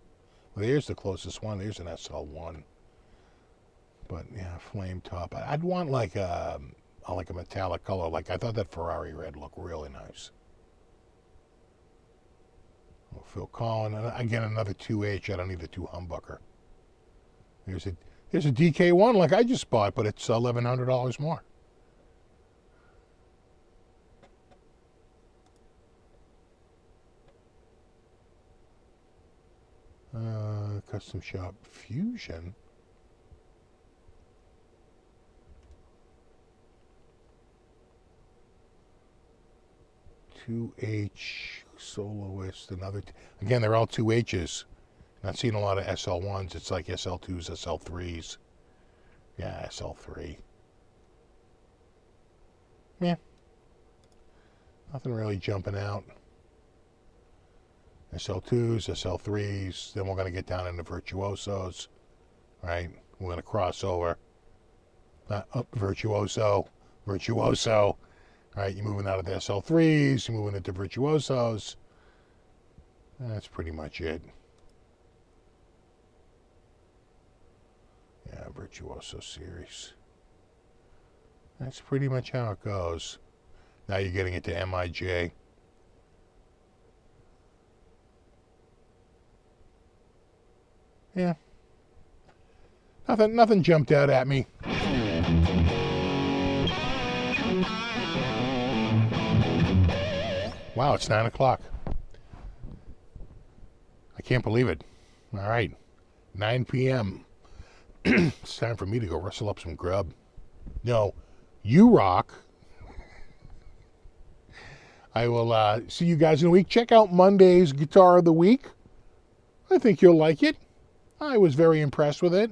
Well, there's the closest one. There's an SL1. But yeah, flame top. I'd want like a metallic color. Like I thought that Ferrari red looked really nice. Oh, Phil Collin. Again, another 2H. I don't need the 2 humbucker. There's a DK1 like I just bought, but it's $1,100 more. Custom shop Fusion. $2H soloist, again, they're all 2Hs. Not seeing a lot of SL1s. It's like SL2s, SL3s. Yeah, SL3. Yeah. Nothing really jumping out. SL2s, SL3s. Then we're going to get down into Virtuosos. Right? We're going to cross over. Virtuoso. Virtuoso. Right? You're moving out of the SL3s. You're moving into Virtuosos. That's pretty much it. Yeah, Virtuoso series. That's pretty much how it goes. Now you're getting into MIJ. Yeah. Nothing jumped out at me. Wow, it's 9 o'clock. I can't believe it. All right. 9 p.m. It's time for me to go rustle up some grub. No, you rock. I will see you guys in a week. Check out Monday's Guitar of the Week. I think you'll like it. I was very impressed with it.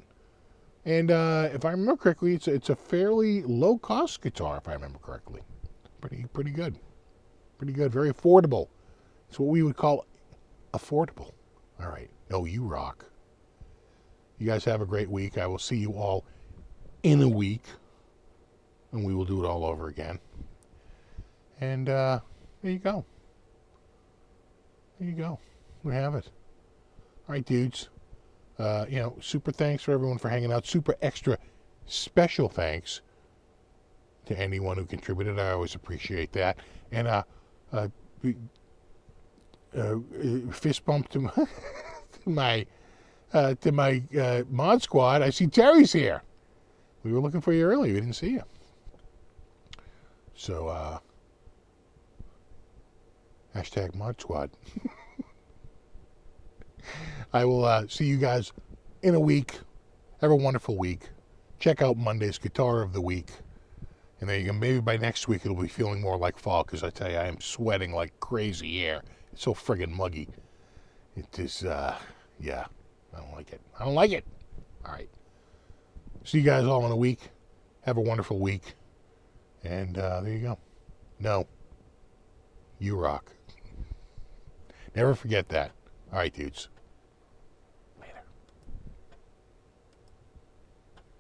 And if I remember correctly, it's a fairly low-cost guitar, if I remember correctly. Pretty good. Pretty good. Very affordable. It's what we would call affordable. All right. No, you rock. You guys have a great week. I will see you all in a week. And we will do it all over again. And there you go. There you go. We have it. All right, dudes. Super thanks for everyone for hanging out. Super extra special thanks to anyone who contributed. I always appreciate that. And fist bump to my mod squad. I see Terry's here. We were looking for you earlier. We didn't see you. So hashtag mod squad. I will see you guys in a week. Have a wonderful week. Check out Monday's Guitar of the Week. And then you can, maybe by next week it'll be feeling more like fall, because I tell you, I am sweating like crazy here. It's so friggin' muggy. It is, yeah. I don't like it. I don't like it. All right. See you guys all in a week. Have a wonderful week. And there you go. No, you rock. Never forget that. All right, dudes.